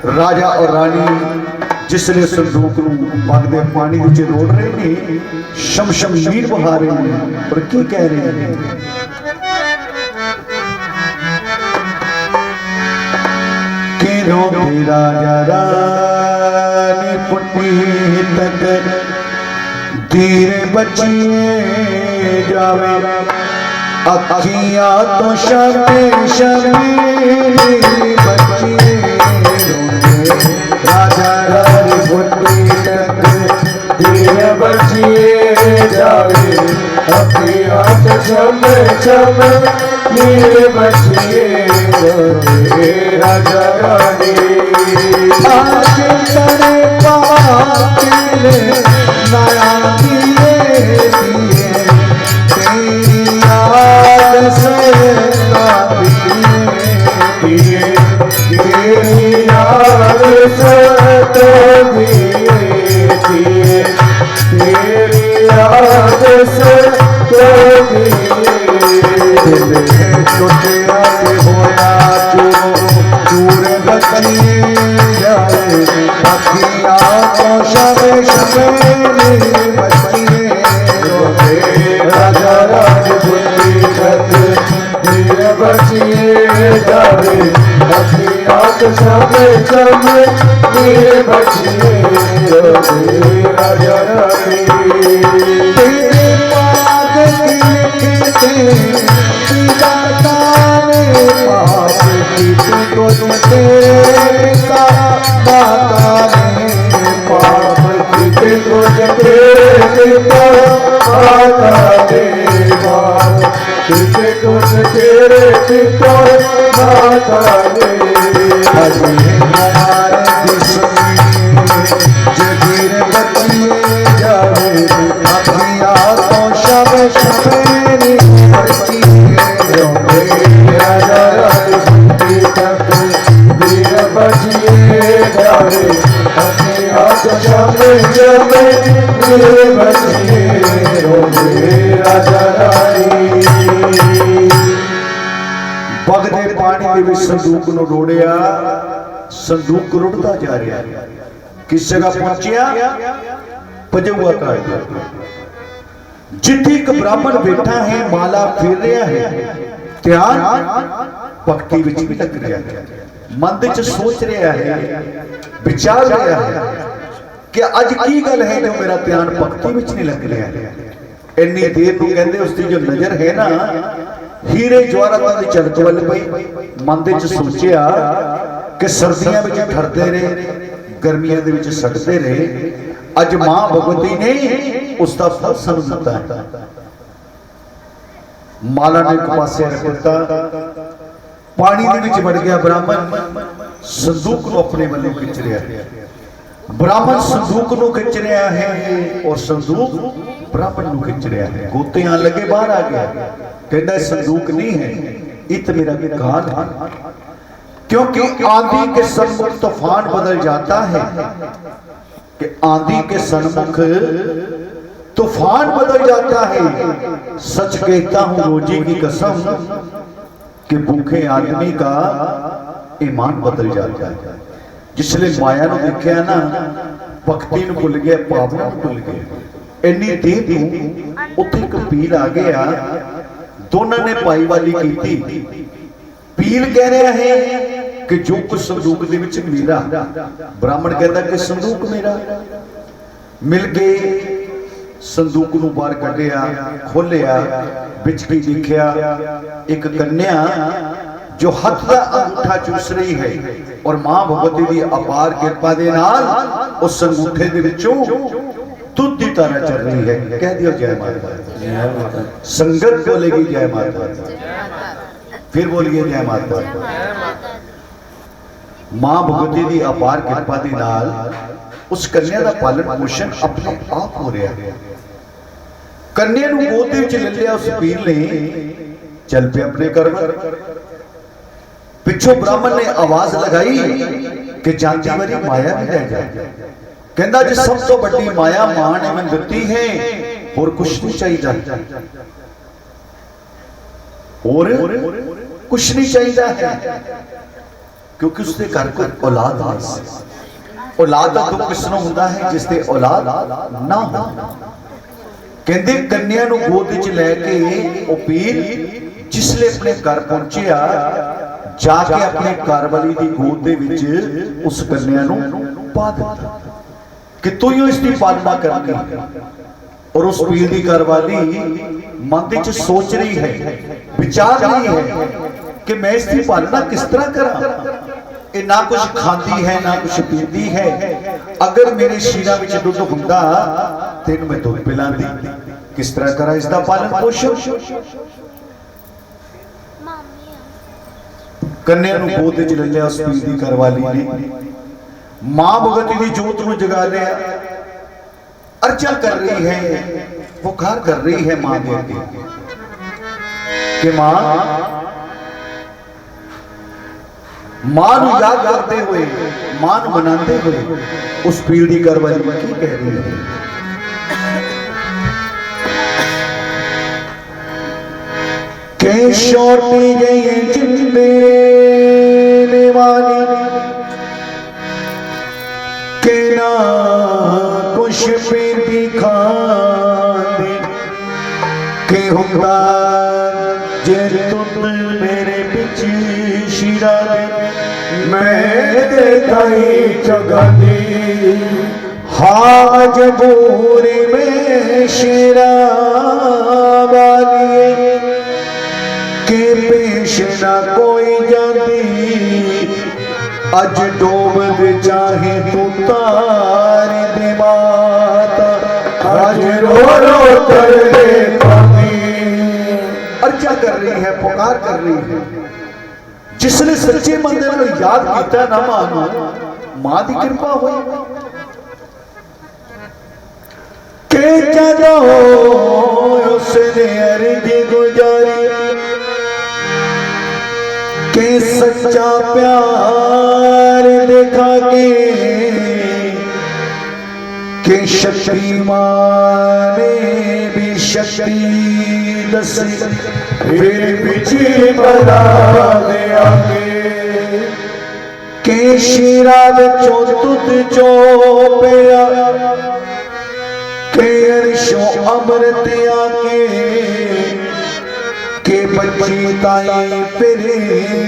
राजा और रानी जिसने संदूक वगदे पानी विच रोड़ रहे ने, शमशम मीर बहा रहे हैं और की कह रहे हैं, कि रोके राजा रानी पुण्य तक धीरे बचिए जावे, अखियां तो शर्मे शर्मे बचिए राजा रानी पुण्य तक धीरे बचिए जावे, अखियां तो शर्मे शर्मे बचिए राजा रानी नया दिए तेरी याद से दिए, तेरी याद से दिए, तेरी याद से दिल टूटिया होया चूर बचिए जाए, अखियां तो शबे शबे बचिए राजा रानी पुण्य तक धीरे बचिए जाए, अखियां तो शबे शबे बचिए राजा रानी तेरे पागल तेरे का माता ने पाप किते को तेरे का माता ने पाप किते को तेरे पिता माता ने हमारे दुश्मन जगीर बचिए जावे, अखियां तो शबे शबे बचिए राजा रानी तक धीरे बचिए जावे, अखियां तो शबे शबे बचिए राजा रानी वगदे पानी दे विच संदूक नूं रोड़िया, संदूक रुड़दा जा रहा है, किस जगह पहुंचिया, पजौआ कायदा जिथे एक ब्राह्मण बैठा है, माला फेर रहा है, ध्यान भक्ति विच भी लग रहा है, मन विच सोच रहा है, विचार रहा है कि अज की गल है जो मेरा ध्यान भक्ति विच नहीं लग रहा है। इन्नी देर को कहते उसकी जो नजर है ना हीरे जवाहरात दी चमक वल पई, मन विच सोचिया कि सर्दियां विच ठरदे रहे, गर्मियां दे विच सड़दे रहे, अज मां भगवती ने उसका फल सानू दिता है। माला ने एक पासे रख दिता, पानी दे विच वड़ गया ब्राह्मण, संदूक को अपने वालों खिंच रहा है, ब्राह्मण संदूक को खिंच रहा है और संदूक ब्राह्मण को खिंच रहा है, गोते आन लगे बाहर आ गया, कहता संदूक नहीं है, इत मेरा काल है, क्योंकि आंधी के सन्मुख तूफान बदल जाता है, कि आंधी के सन्मुख तूफान बदल जाता है। सच कहता हूं रोजी की कसम कि भूखे आदमी का ईमान बदल जाता है। जिसले माया ने देखा ना, भक्ति को भुल गया, भावना को भुल गया, इन्नी देर उत्थे एक पीर आ गया, दोनों ने पाईवाली की। पीर कह रहा है कि जो कुछ संदूक दे विच मेरा, ब्राह्मण कहता कि संदूक मेरा, मिल गए संदूक नूं बाहर कढ़िया, खोलिया, विच की देखिया एक कन्या जो हाथ का अंगूठा चूस रही है, और मां भगवती की अपार कृपा दे नाल उस अंगूठे दे विचों दूध की तरह चल रही है। कह दियो जय माता, संगत बोलेगी जय माता, फिर बोलिए जय माता। मां भगवती की अपार कृपा दे नाल उस कन्या का पालन पोषण अपने आप हो रहा है। कन्या नूं गोद दे विच ले लिया उस पीर ने, चल पे अपने घर। पिछों ब्राह्मण ने आवाज लगाई कि जाती वाली माया भी ले जाए। कहता जी सब तो बड़ी माया मां ने मैनूं दित्ती है, और कुछ नहीं चाहिए, और कुछ नहीं चाहिए है। क्योंकि उसके घर कोई औलाद नहीं सी। औलाद का दुख किसनों हुंदा है जिसते औलाद ना हो। कहते कन्या नूं गोद विच लैके ओ पीर जिसले अपने घर पहुंचिया जाके अपने घर वाली की गोद दे विच उस कन्या नूं पा दिता कि तू ही इसकी पालना करनी। और उस पीर की घर वाली मन विच सोच रही है, विचार रही है कि मैं इसकी पालना किस तरह करा। ये ना कुछ खाती है ना कुछ पीती है। अगर मेरे शीरा विच दुध हुंदा ते मैं दुध पिलांदी, किस तरह करा इसका पालन पोषण। कन्या नूं गोद विच ले लिया उस पीर की घर वाली ने। मां भगवती की जोत नूं जगा लिया, अर्चा कर रही है, पुकार कर रही है मां दे अगे कि मां नूं याद करते हुए, मां नूं मनाते हुए उस पीर की घर वाली की कह रही है। के छोटी गई जिंदे वाली के ना कुछ पीर की खांदी के हुंदा जे तुम मेरे बिच शीरा दे मैं देखा ही चगादी। हाँ मजबूरी में शीरा वाली के पेश ना कोई जाती। अज डोब दे चाहे तू तार दे माता, अज रो रो कर ले पानी। अर्चा कर रही है, पुकार कर रही है। जिसने सच्चे मन दे नाल याद किया ना मां की कृपा हुई के जदों उसने अर्ज गुजारी के सच्चा प्यार दिखा के शक्ति माने भी शक्ति दसी फिर बिछी बना दे आगे के शीरा विचों दुध चो पिया के अरशों अमृत के बच्ची ताई फिर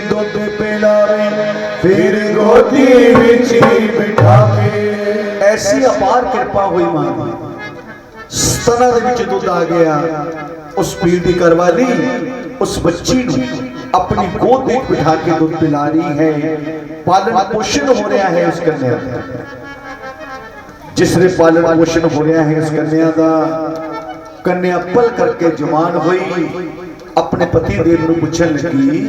दुध पिलावे फिर गोदी विच बिठावे। ऐसी अपार कृपा हुई मां स्तनां दे विच दुध आ गया। उस पीर की घर वाली उस बच्ची नूं अपनी गोद में बिठा के दुध पिला रही है। पालन पोषण हो रहा है उस कन्या का। जिसने पालन पोषण हो रहा है उस कन्या का। कन्या पल करके जवान हुई, अपने पति देव नूं पुछण लगी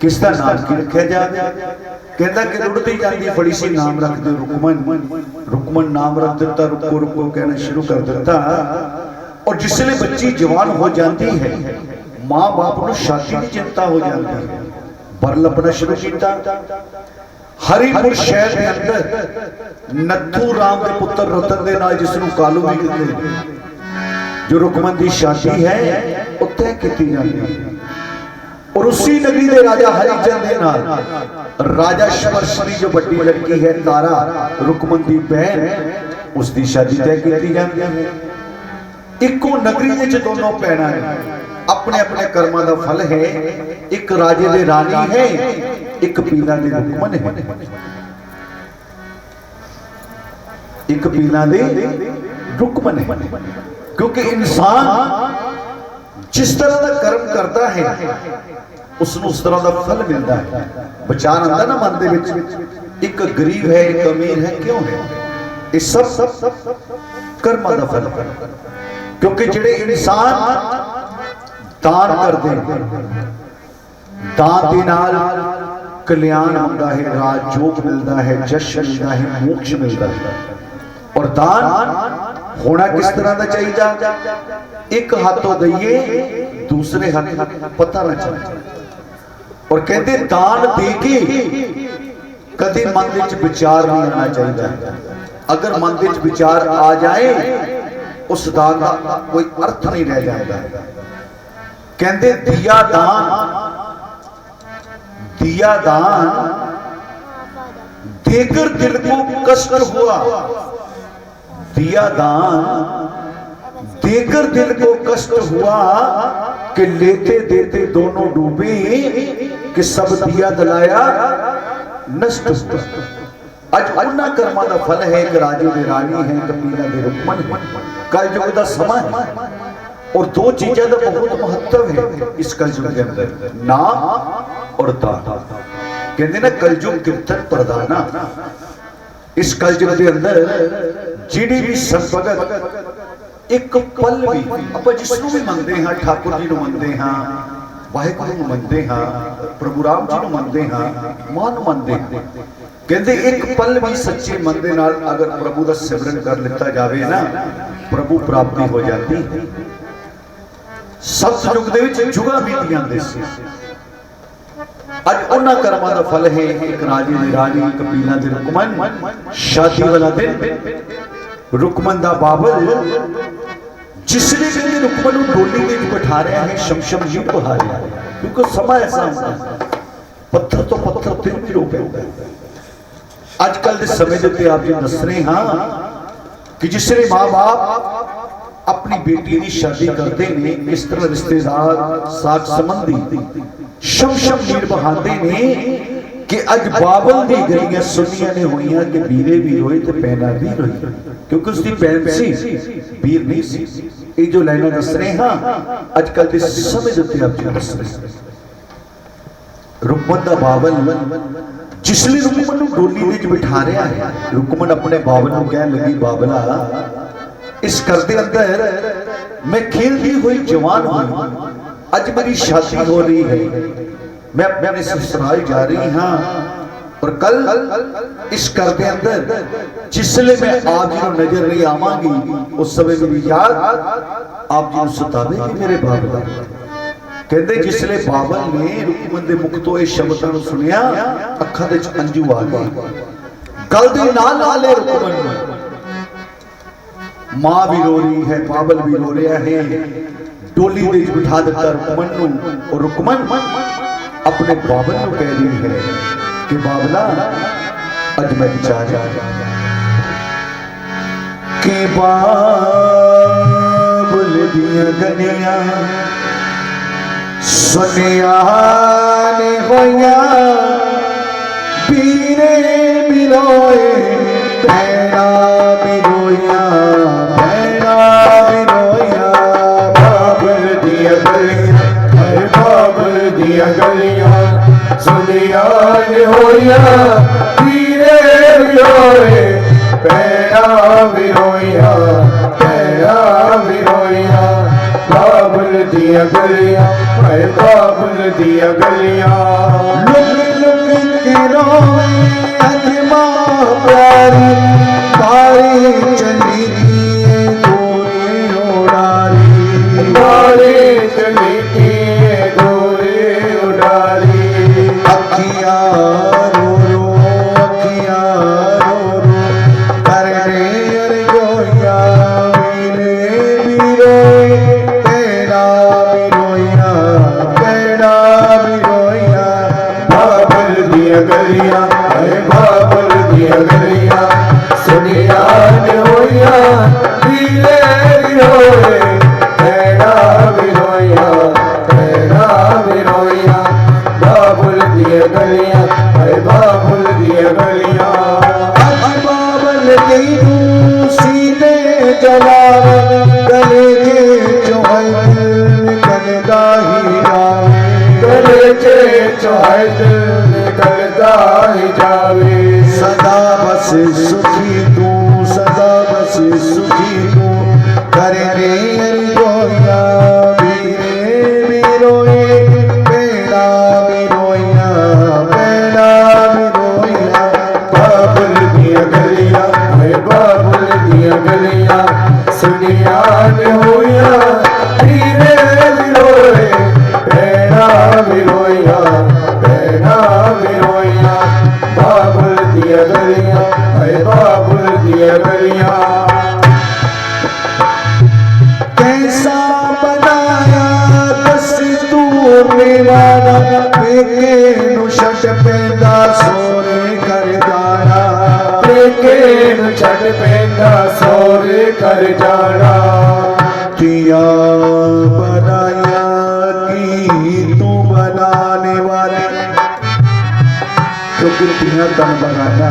किसका नाम की रखा जाए। कहता कि रुड़ती जाती फड़ी सी नाम रख दो रुकमन। रुकमन नाम रख दिता, रुको रुको कहना शुरू कर दिता। और जिसले बच्ची जवान हो जाती है मां बाप को शादी की चिंता हो जाती है। बर लभना शुरू किया। हरिपुर शहर के अंदर नत्थू राम के पुत्र रतन के नाल जिसनूं कालू भी कहते जो रुकमन की शादी है उत्ते की जाती है। और उसी नगरी के राजा हरिचंद के नाल राजा शमरश्री जो बड़ी लड़की है तारा रुकमन की बहन उसकी शादी तय की जाती है। इको नगरी विच दोनों भैणां ने अपने अपने कर्मां दा फल है। एक राजे दे रानी है, एक पीला दे रुकमन है। एक पीला दे रुकमन है। क्योंकि इंसान जिस तरह का कर्म करता है उसनूं उस तरह का फल मिलता है। विचार आंदा ना मन दे विच एक गरीब है एक अमीर है, क्यों है? ये सब कर्मां दा फल है। क्योंकि जिहड़े इंसान दान करते दान के नाल कल्याण होता है, राजयोग मिलता है, जश मिलता है, मोक्ष मिलता है। और दान होना किस तरह का चाहिए? एक हाथों दईए दूसरे हाथ पता ना चले। और कहते दान दे के कभी मन विच विचार नहीं आना चाहिए। अगर मन विच विचार आ जाए उस दान का कोई अर्थ नहीं रह जाता। कहते दिया दान दिया दान देकर दिल को कष्ट हुआ, दिया दान देकर दिल को कष्ट हुआ कि लेते देते दोनों डूबे कि सब दिया दलाया नष्ट हुआ। अज उन्ना कर्मा का फल है कि राजे दे रानी है, कपीला दे रुक्मन है। कलयुग का समय है और दो चीजों का बहुत महत्व है इस कलयुग के अंदर, नाम और दान। कहते ना कलयुग कीर्तन प्रदाना। इस कलयुग के अंदर जिहड़ी भी संभगत एक पल भी आप जिसनों भी मनते हैं, ठाकुर जी को मनते हैं, वाहिगुरु को मनते हैं, प्रभु राम जी को मनते हैं, मां को मनते हैं। कहते एक पल भी सच्चे मन दे नाल अगर प्रभु का सिमरन कर लिता जाए ना, प्रभु प्राप्ति हो जाती है। सतयुग दे विच जुगा बीतियां दे सी। अज उन्हां कर्मां दा फल है एक राजे दी रानी, कपीला दे रुकमन, शादी वाला दिन रुकमन दा बाबल जिसने कहते रुकमन को डोली में बिठा रहा है, शमशम जी को बहा रहा है, क्योंकि समय ऐसा होता है पत्थर तो पत्थर फिर भी रोके होगा। आजकल के समय के आप जो दस रहे हाँ कि जिसने माँ बाप अपनी बेटी की शादी करते हैं, इस तरह रिश्तेदार साख संबंधी शमशम मीर बहाते ने कि अज बाबल दी गलियां सुनिया ने हुई कि वीरे भी रोए तो पैना भी रोई, क्योंकि उसकी भैन सी वीर नहीं सी। ये जो लाइना दस रहे हाँ आजकल के समय के आप जो दस रहे रुकमन दा बाबल जिसलिए रुकमन को डोली में बिठा रहा है, रुकमन अपने बाबल को कह लगी बाबला इस घर के अंदर मैं खेलती हुई जवान हूं, आज मेरी शादी हो रही है, मैं अपने ससुराल जा रही हाँ और कल इस घर के अंदर जिसले मैं आप जी को नजर नहीं आवांगी उस समय मेरी याद आप जी को सतावेगी मेरे बाबला। कहते जिसले बाबल ने रुकमन के मुख तो यह शब्दां नूं सुनिया अखां दे विच अंजू आ गए, गल दे नाल नाल रुकमन मां भी रो रही है, बाबल भी रो रहा है, डोली दे विच बिठा दिता रुकमन नूं और रुकमन अपने बाबल नूं कह रही है कि बाबला अज मैं जा के बाबल दियां गलियां सुनिया ने होया पीरे बिलोए पैना बिलोया पैना बिलोया बाबल दिया गलियां बाबल दिया गलियां सुनिया ने होया पीरे बिलोए पैना बिलोया पैना बिलोया बाबल दिया गलियां बाबुल दिया गलियां लुक लुक के रोवे अजमा प्यारी बारी चली थी गोरी उड़ारी बारी चली थी गोरी उड़ारी अखियां रो रो अखियां रो रो करने अरगोया मेरे वीरों तेरा गलियां बाबल दिया गलियां सुनिया ने होया पीले रोए पैना भी रोया पैना भी रोया बाबल दिया गलियां बाबल दिया गलियां बाबल की सीने जलावन गले के चौहद निकलदा ही जावे गले के चौहद निकलदा ही जावे सदा बस सुखी तू सदा बस सुखी तू करने रोया वीरे भी रोए पैना भी रोया पैना भी रोया बाबुल दिया गलियां बाबुल दिया गलियां सुनिया ने होया वीरे भी रोए पैना भी रोया पैना भी रोया बाबुल दिया गलियां बाबुल दिया गलियां कैसा बनाया दस्तूर मेरा पेके नु छट पैंदा सोरे कर जाना, पेके नु छट पैंदा सोरे कर जाना। तिया बनाया की तू बनाने वाले, क्योंकि तिया तन बनाना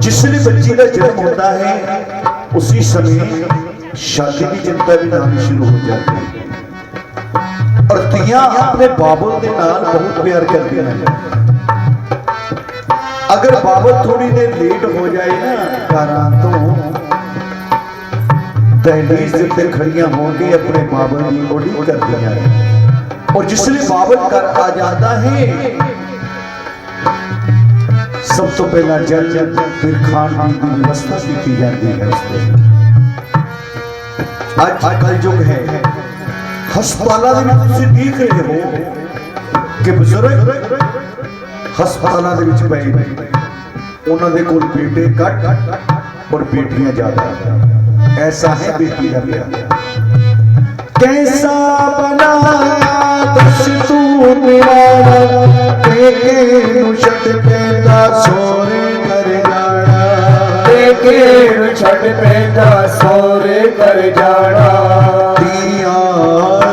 जिसने बच्ची का जन्म होता है उसी समय शादी की चिंता भी आनी शुरू हो जाती है। और तिया अपने बाबल के नाल बहुत प्यार करती हैं। अगर बाबल थोड़ी देर लेट हो जाए ना कारा तो दहलीज से खड़ियां होके अपने बाबल की ओढ़ी करती हैं। और जिसने बाबल कर आ जाता है सब तो पहला जल फिर खान पान की व्यवस्था की जाती है। आज कल युग है, हस्पतालों में तुम देख रहे हो कि बुजुर्ग हस्पतालों में पए उन्होंने कोल बेटे घट और बेटियां ज्यादा। ऐसा है बेटी का प्यार। कैसा बनाया दस्तूर मेरा, पेके नु छट पैंदा सोरे कर जाना, पेके नु छट पैंदा सोरे कर जाना। तिया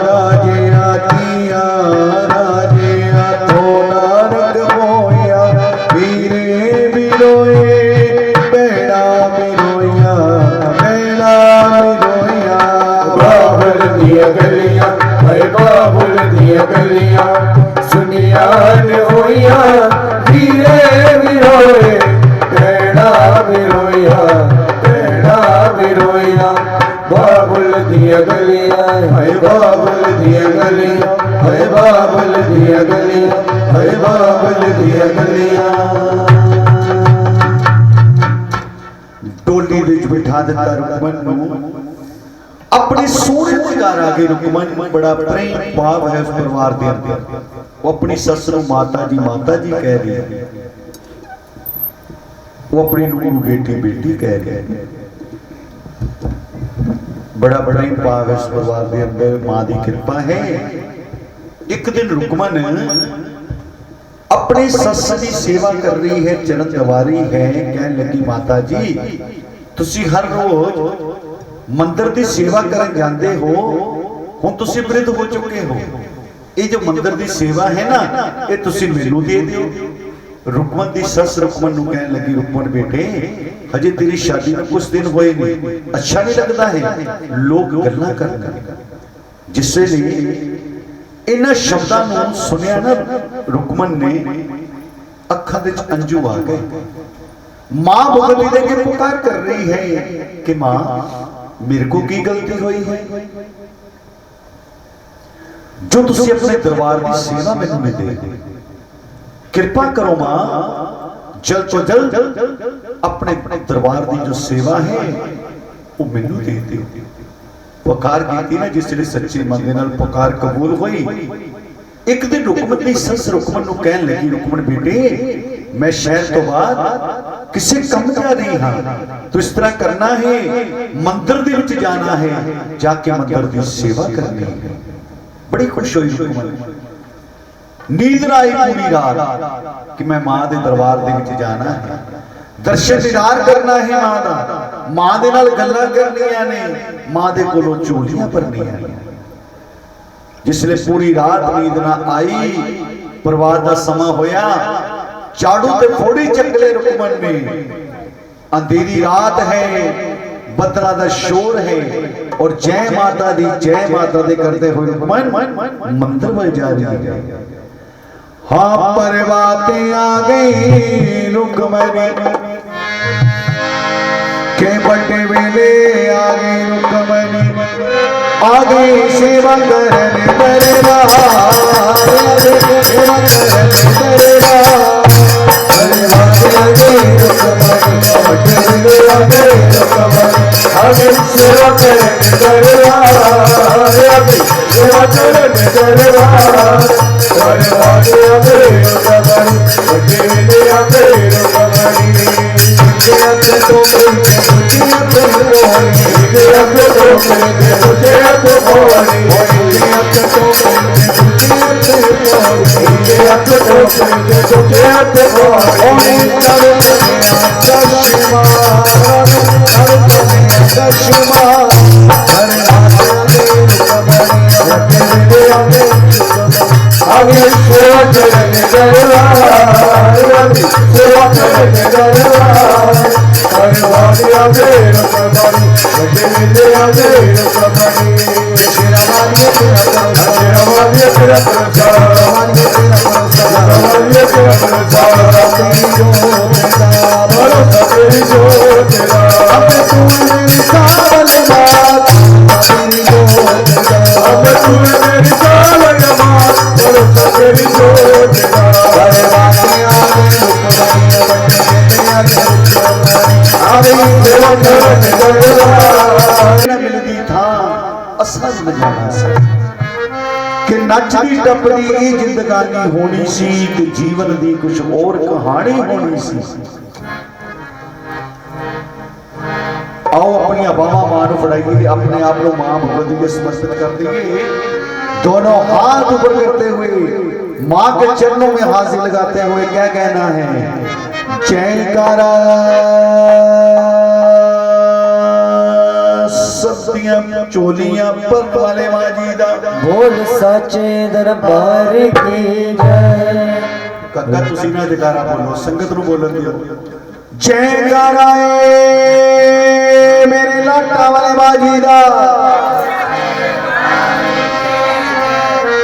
राजिया तो नारक मोया, वीरे बिरोए बेड़ा बिरोया, बेड़ा बिरोया। बाबुल दिया गलियां भाई बाबुल दिया गलियां, सुनिया ने होया वीरे बिरोए बेड़ा बिरोया, बेड़ा बिरोया। बाबुल दिया गलियां भाई बाबुल दिया गलियां, भाई बाबुल दिया गलियां, भाई बाबुल दिया गलियां। डोली विच बिठा दिता रुकमन नूं, अपने सोने दे घर आ गए। रुकमन बड़ा प्रेम भाव है उस परिवार दे अंदर। वो अपनी सस नूं माता जी कह रही है, वो अपनी नूं बेटी बेटी कह रही है। बड़ा बड़ा ही भाव है इस परिवार दे अंदर, मां दी कृपा है। एक दिन रुकमन अपने सस की सेवा कर रही है, चरण दबा रही है। कहने लगी माता जी तुसी हर रोज मंदिर की सेवा करन जाते हो, हुण तुसी वृद्ध हो चुके हो, ये जो मंदिर की सेवा है ना ये तुसी मैनू दे दिओ। रुकमन की सस रुकमन नूं कहने लगी, रुकमन बेटे हजे तेरी शादी में कुछ दिन होए नहीं, अच्छा नहीं लगता है लोग गल्लां करन। जिसले इन्हां शब्दां नूं सुनिया ना रुकमन ने अखां विच अंजू आ गए। मां मुगली दे के पुकार कर रही है कि मां मेरे को की गलती हुई है जो तुसी अपने दरबार की सेवा मैनू नहीं दे? कृपा करो मां जल्द तो जल्द अपने दरबार की जो सेवा है वो मैनू दे दिओ। पुकार की ना जिस सच्चे मन दे नाल पुकार कबूल हुई। एक दिन रुकमन की सस रुकमन नूं कहन लगी, रुकमन बेटे मैं शहर तो बाद किसी कम जा रही हाँ, तो इस तरह करना है मंदिर दे विच जाना है, जाके मंदिर की सेवा करनी है। बड़ी खुश हुई रुकमन, नींद ना आई पूरी रात कि मैं मां दे दरबार दे विच जाना है, दर्शन दीदार करना है मां दा, मां दे नाल गल्लां करनियां ने, मां दे कोलों झोलियां भरनियां ने। जिसले पूरी रात नींद ना आई, प्रवाद का समा होया, झाड़ू ते फोड़ी चक ले रुकमन ने। अंधेरी रात है, बदला दा शोर है और जय माता दी करते हुए रुकमन मंदिर में जा रही है। हाँ परवाते आ गई रुकमन के बटे वेले आ गई रुकमन, आ गई सेवा करने दरबार, सेवा करने दरबार। परवाते आ गई रुकमन बटे वेले आ गई रुकमन, आ गई सेवा करने दरबार, सेवा करने दरबार। परवाते आ गई रुकमन बटे वेले आ गई रुकमन, तो मुझे मिलती था असल नजारा सी कि नचदी टपदी ये जिंदगानी होनी सी कि जीवन दी कुछ और कहानी होनी सी। आओ अपनी बाबा मां को फड़ाइए, अपने आप को मां भगवती के समर्पित कर दिए, दोनों हाथ ऊपर करते हुए मां के चरणों में हाजिर लगाते हुए क्या कहना है? जयकारा सब्दियां चोलियां पर वाले मां जी दा बोल सच्चे दरबार की जय। कक्का तुसी ना जयकारा बोलो, संगत नु बोलन दियो। जयकारा मेरे लाटा वाले मां जी दा।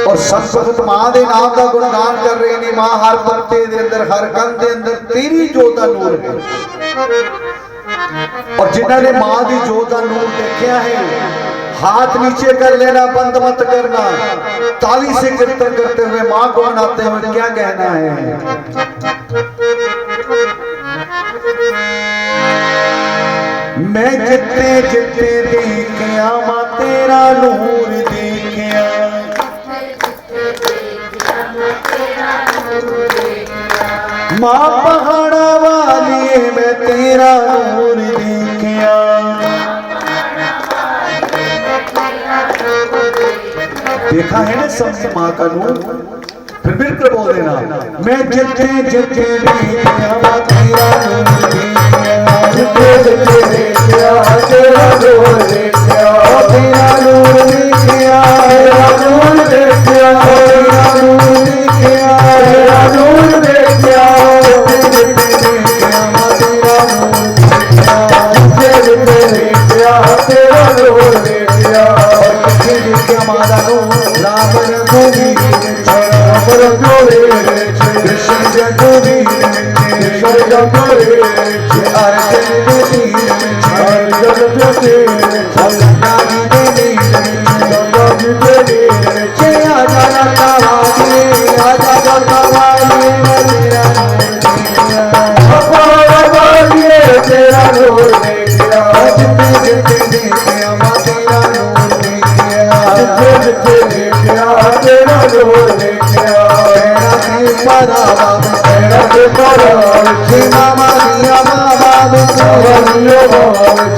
और संत मां दे नाम का गुणगान कर रहे ने। मां हर पत्ते दे अंदर, हर कंध दे अंदर तेरी जोत दा नूर है। और जिन्हां ने मां दी जोत दा नूर देखा है, हाथ नीचे कर लेना, बंद मत करना, ताली से कीर्तन करते हुए मां को मनाते हुए क्या कहना है? मैं जिते जिते देखिया मां तेरा नूर देखिया, मां पहाड़ा वाली मैं तेरा नूर देखिया। देखा है ना सबसे मां का नूर? फिर मिलकर बोल देना, मैं जिते जिते देखिया मां तेरा नूर देखिया, जिते जिते देखिया तेरा नूर देखिया, तेरा नूर देखिया, तेरा नूर देखिया, तेरा नूर देखिया, तेरा नूर देखिया, जिते जिते देखिया मां तेरा नूर देखिया, जिते जिते देखिया तेरा नूर देखिया। जिते देखिया मां दा नूर राम रघुवीर कृष्ण जगुवीर कृष्ण जगुवीर अर्जन देवीर अर्जन देवीर नागी देवीर नागी देवीर आजा रता वाली आजा रता वाली तेरा तेरा नूर देखिया, जिते जिते देखिया मां तेरा नूर देखिया, जिते जिते देखिया तेरा नूर देखिया। तेरा के परावा तेरा के परावा मामा दिया बाबा बिछोलियो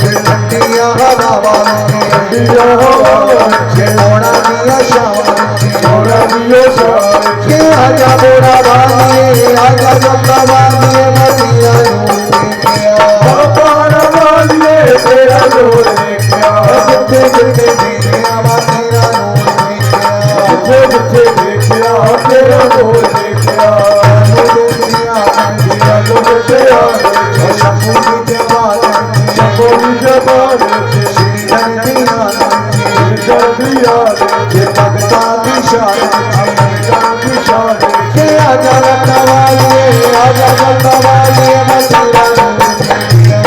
ठंडिया हवा ठंडिया हवा मोड़ा दिया शाम मोड़ा दिया शाम के आजा बोरा वाली आजा जब्बा वाली मदिया नूर देखिया, पहाड़ा वाली तेरा नूर देखिया, जिते जिते देखिया मां तेरा नूर देखिया, जिते जिते देखिया तेरा नूर देखिया। शंभू की जबान शंभू की जबान श्रीधर दिया श्रीधर दिया ये भगता की शान भगता की शान के आजा रता वाली आजा रता वाली मदिरा नूर देखिया,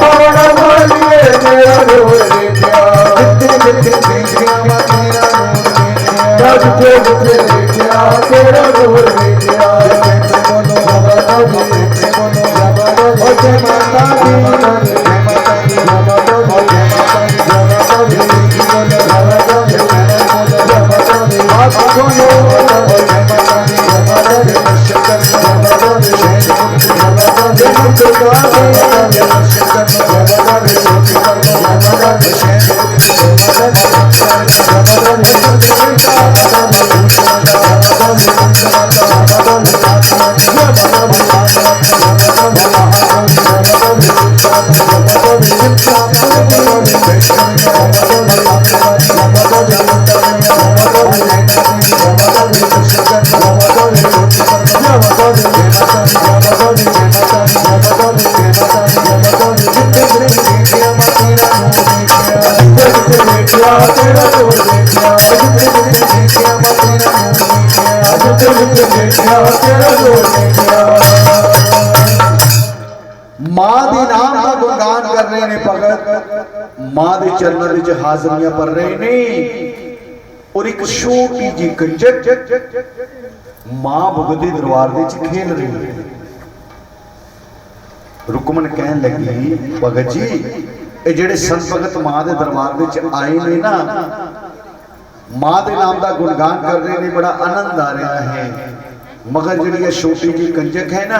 पहाड़ा वाली तेरा नूर देखिया, जिते जिते देखिया मां तेरा नूर देखिया, जिते जिते देखिया तेरा नूर देखिया। बोलो बाबा बोलो जय माता दी जय माता दी बाबा बोलो जय माता दी बाबा बोलो जय माता दी हाथ खोलो जय माता दी बाबा बोलो शंकर बाबा बोलो जय बाबा बोलो दुर्गा बाबा बोलो शंकर बाबा बोलो ज्योति बाबा बोलो जय बाबा बोलो बाबा बोलो मां के नाम का गुणगान कर रहे ने भगत, मां के चरणों विच हाजरियां भर रहे ने। और एक छोटी जी कंजक मां भगवती दरबार विच खेल रही है। रुकमन कहन लगी, भगत जी ये जेड़े संत भगत मां के दरबार विच आए ने ना, मां के नाम का गुणगान कर रहे ने, बड़ा आनंद आ रहा है, मगर जी छोटी जी कंजक है ना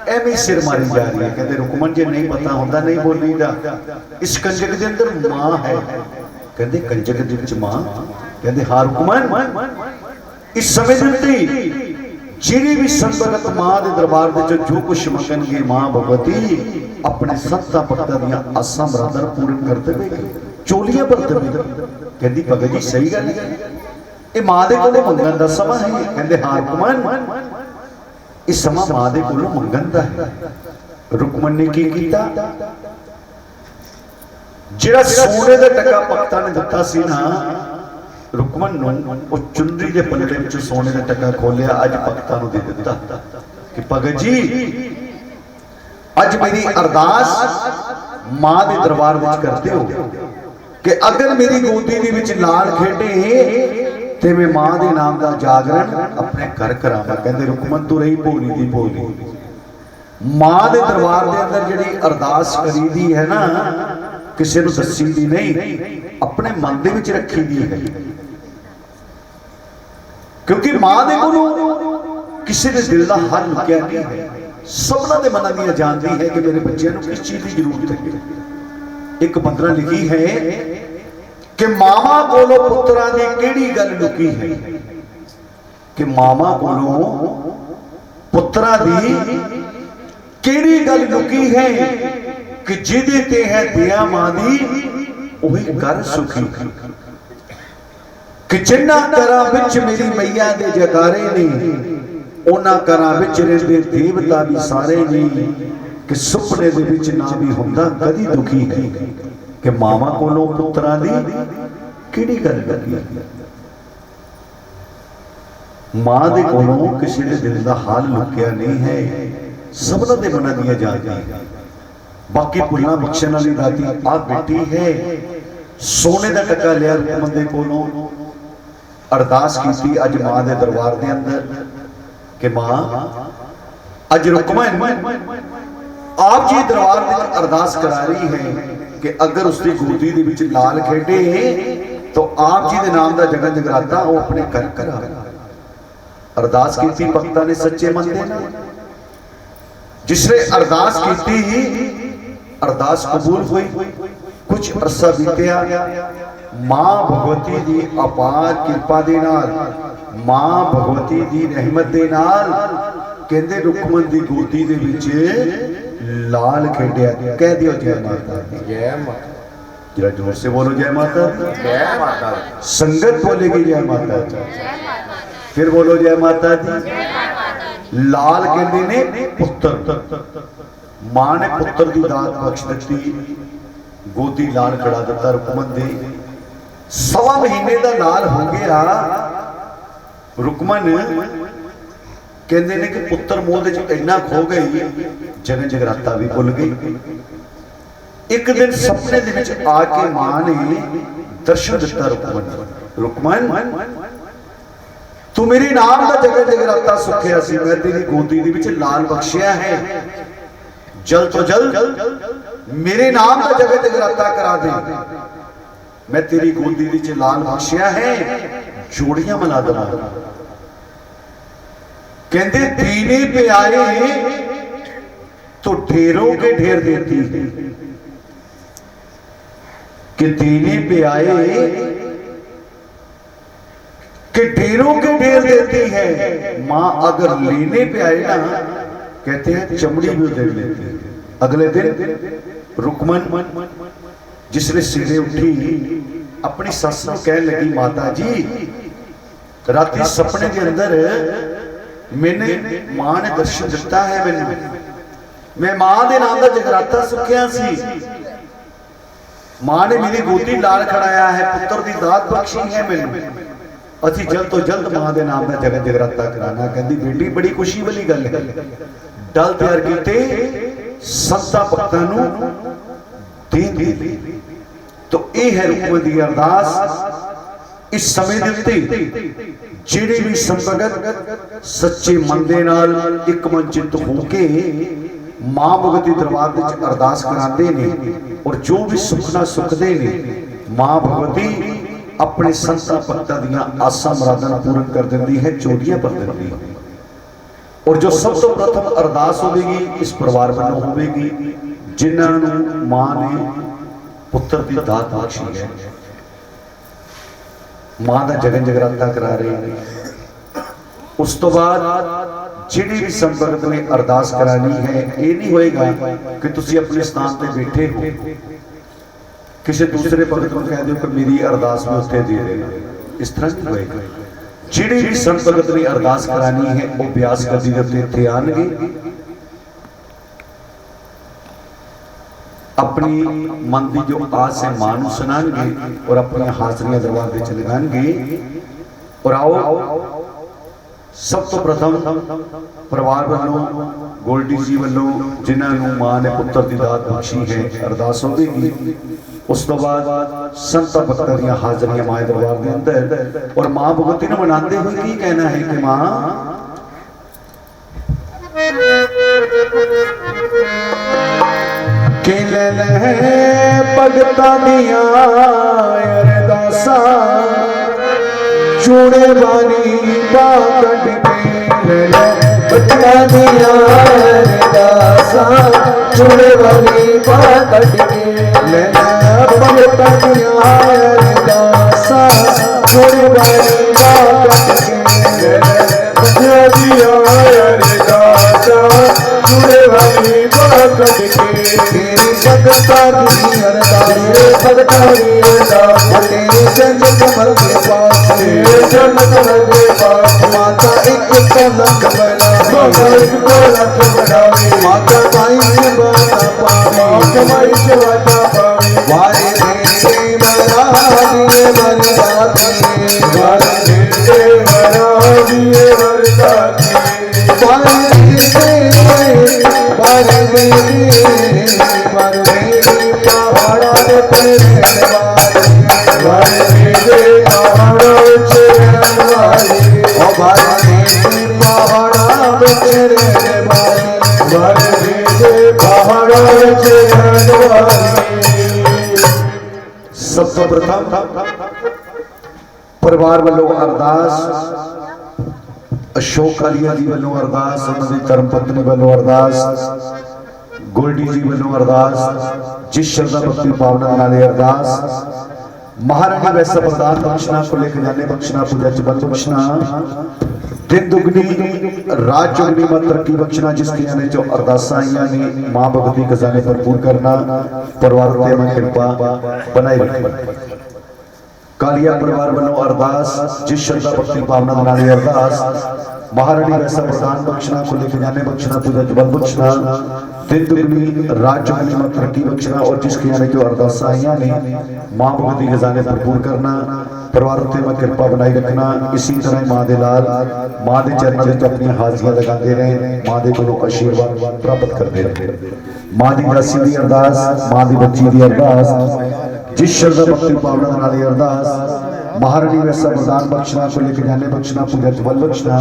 एवं सिर मारी जा रही है। कहते रुकमन जी नहीं पता होता नहीं बोलीदा, इस कंजक के अंदर मां है। कहते कंजक के विच मां? कहते हाँ रुकमन, इस समय जिहड़ी भी संत मां के दरबार में जो कुछ मंगणगे मां भगवती अपने सत्ता भगतां दीआं आसां मुरादां पूर्ण कर देवेगी, चोलियां भर देवेगी। कहती भगत जी सही गल है, ये मां दे कोलों मंगण दा समा है। कहते हाँ रुकमन, इस समा मां दे कोलों मंगण दा है। रुकमन ने की कीता, जिहड़ा सोने दा टका भगतां ने दित्ता सी ना, रुकमन नूं चुनरी के पलड़े विच सोने का टका खोलिया, अज भगतां नूं दे दिता कि भगत जी अज मेरी अरदास मां के दरबार विच करते हो कि अगर मेरी गोदी दे विच लाल खेडे ते मैं मां के नाम का जागरण अपने घर करावां। कहंदे रुकमन तू रही भोली दी भोली, मां के दरबार के अंदर जिहड़ी अरदास करी दी है ना, किसी नूं दसी दी नहीं, अपने मन दे विच रखी दी है। क्योंकि मां दे कोलों किसी के दिल का हर लुकिया नहीं है, सबना दे मनां दी जानती है कि मेरे बच्चों को किस चीज की जरूरत है। एक बंदरा लिखी है कि मामा कोलों पुत्रा दी केड़ी गल लुकी है, कि मामा कोलों पुत्रा दी केड़ी गल लुकी है, कि जिदे ते है दिया मां दी उही कर सुखी, कि जिन्ना करा विच मेरी मैया दे जगारे ने, उन्ना करा विच रहिंदे देवता भी सारे ने, कि सुपने दे विच ना भी हुंदा कदी दुखी है, कि मावा कोलों पुत्रा दी किहड़ी गल लगी। मां दे कोलों किसी दे दिल दा हाल लुकिया नहीं है, सबना दे मनां दी जानदी। बाकी भुल्लां बख्शण वाली दाती आ बेटी है, सोने का टका लिया रुकमन दे कोलों, अरदास की अज मां के दरबार के अंदर कि मां अज रुकमन आप जी दरबार में अरदास करा रही है कि अगर उसकी गोदी दे विच लाल खेडे तो आप जी के नाम का जगत जगराता वो अपने घर करा। अरदास की भक्तां ने सच्चे मन दे नाल, जिसने अरदास की अरदास कबूल हुई। कुछ अरसा बीतिया, मां भगवती दी अपार कृपा दे नाल, मां भगवती दी रहमत दे नाल कहंदे रुकमन दी गोदी दे विच लाल खेडिया। कह दियो जय माता दी, जय माता, जरा जोर से बोलो जय माता दी, जय माता, संगत बोलेगी जय माता दी, फिर बोलो जय माता दी। लाल कहंदे ने पुत्र, मां ने पुत्र की दात बख्श दी, गोदी लाल खड़ा दिता रुकमन दे। सवा महीने का लाल हो गया। रुकमन कहते हैं कि पुत्र मोह इन्ना खो गई, जगन जगराता भी भुल गई। एक दिन सपने दे विच आके मां ने दर्शन दिता रुकमन, रुकमन तू मेरे नाम का जगन जगराता सुखिया सी, मैं तेरी गोदी दे विच लाल बख्शिया है, जल्द तो जल्द मेरे नाम का जगत जगराता करा दे। मैं तेरी गोदी विच लाल बख्शिया है, जोड़ियां मिला दवा। कहते दीने पे आए तो ढेरों के ढेर देती है, कि दीने पे आए कि ढेरों के ढेर देती है। मां अगर लेने पे आए ना, कहते हैं चमड़ी भी उधेड़ लेती है। अगले दिन रुकमन जिसने सिरे उठी अपनी सस को कह लगी, माता जी राती सपने के अंदर मैंने मां ने दर्शन दिता है, मैं मां के नाम का जगराता सुखिया सी, मां ने मेरी गोदी लाल खड़ाया है, पुत्र की दात बख्शी है, मैंने असी जल्द तो जल्द मां के नाम का जगत जगराता कराना। कहती बेटी बड़ी खुशी वाली गल है, डल तैयार किते संतां भगतां नूं देण दे लई। तो यह है रुकमणी दी अरदास। इस समय दे उत्ते ਜਿਹੜੇ भी संभगत सच्चे मन दे नाल एक मन चित होके मां भगवती दरबार विच अरदास कराते ने और जो भी सुखना सुखदे ने मां भगवती अपने संतां भगतां दीयां आसां मुरादां पूर्ण कर दिंदी है, चोरियां भर दिंदी है। और जो सब तो प्रथम अरदास होगी इस परिवार वालों होगी जिन्हां नूं मां ने पुत्र की दात बख्शी है, मां का जगन जगराता करा रहे हैं। उस तो बाद जिहड़ी भी संगत ने अरदास करानी है, ये नहीं होएगा कि तुसी अपने स्थान पर बैठे हो किसी दूसरे भगत को कह दो कि मेरी अरदास में उत्थे दे देना, इस तरह नहीं होएगा। जिहड़ी भी संगत ने अरदास करानी है वो ब्यास गद्दी दे उत्ते इत्थे आणगे, अपनी मन की जो आस है मां नूं सुनाएंगे और अपनी हाजरियां दरबार विच लगाएंगे। और आओ सब तो प्रथम परिवार वालों गोल्डी जी वालों जिन्हां नूं मां ने पुत्र की दात बख्शी है अरदास होगी। उस तो बाद संतां भगतां दीयां हाजरियां मां दरबार के अंदर और मां भगवती नूं मनाते हुए की कहना है कि मां भगतां दियां अरदासां चूड़े वाली बां कढ के ले भगतां दियां अरदासां चूड़े वाली बां कढ के ले भगतां दियां अरदासां चूड़े वाली बां कढ के ले भगतां दियां अरदासां चूड़े वाली बां कढ के भगतां दी अरदास भगतां दी अरदास तेरे चंद कमल के पास चंद कमल के पास माता एक कलंक बना माता एक कलंक बनावे माता माई सेवाता पावे माता माई सेवाता पावे वारे दे मरा दिए वरदाती वारे दे मरा दिए वरदाती वारे दे पहाड़ा दे तेरे वाले पहाड़ा चढ़वाले ओ वाले पहाड़ा तेरे वाले पहाड़ा चढ़वाले। सबसे प्रथम परिवार वालों अरदास, अशोक कालिया जी वालों अरदास, उन्होंने धर्म पत्नी वालों अरदास, गोल्डी जी वालों अरदास, जिस श्रद्धा भक्ति भावना नाले अरदास, महारानी वैसा प्रदान बख्शना को लेकर जाने बख्शना पूजा चबन बख्शना दिन दुगनी रात चौगनी मत तरक्की बख्शना जिसकी यानी जो अरदासा आईया ने मां भगवती खजाने भरपूर करना परिवार में कृपा बनाई रखना। कालिया परिवार वालों अरदास, जिस श्रद्धा भक्ति भावना नाले अरदास, महारानी वैसा प्रदान बख्शना को लेकर जाने बख्शना पूजा चबन बख्शना दिन दुगनी रात चौगनी मत तरक्की बख्शना और जिसके यानी जो अरदासा आईया ने मां भगवती खजाने भरपूर करना परिवार में कृपा बनाई रखना। इसी तरह मां दे लाल मां दे चरणों में अपनी हाजियां लगाते रहे, मां दे कोलों आशीर्वाद प्राप्त करते रहे। मां दी दासी दी अरदास, मां दी बच्ची दी अरदास, जिस श्रद्धा भक्ति भावना नाले अरदास, महारानी वैसा प्रदान बख्शना को लेकर जाने बख्शना पूजा चबल बख्शना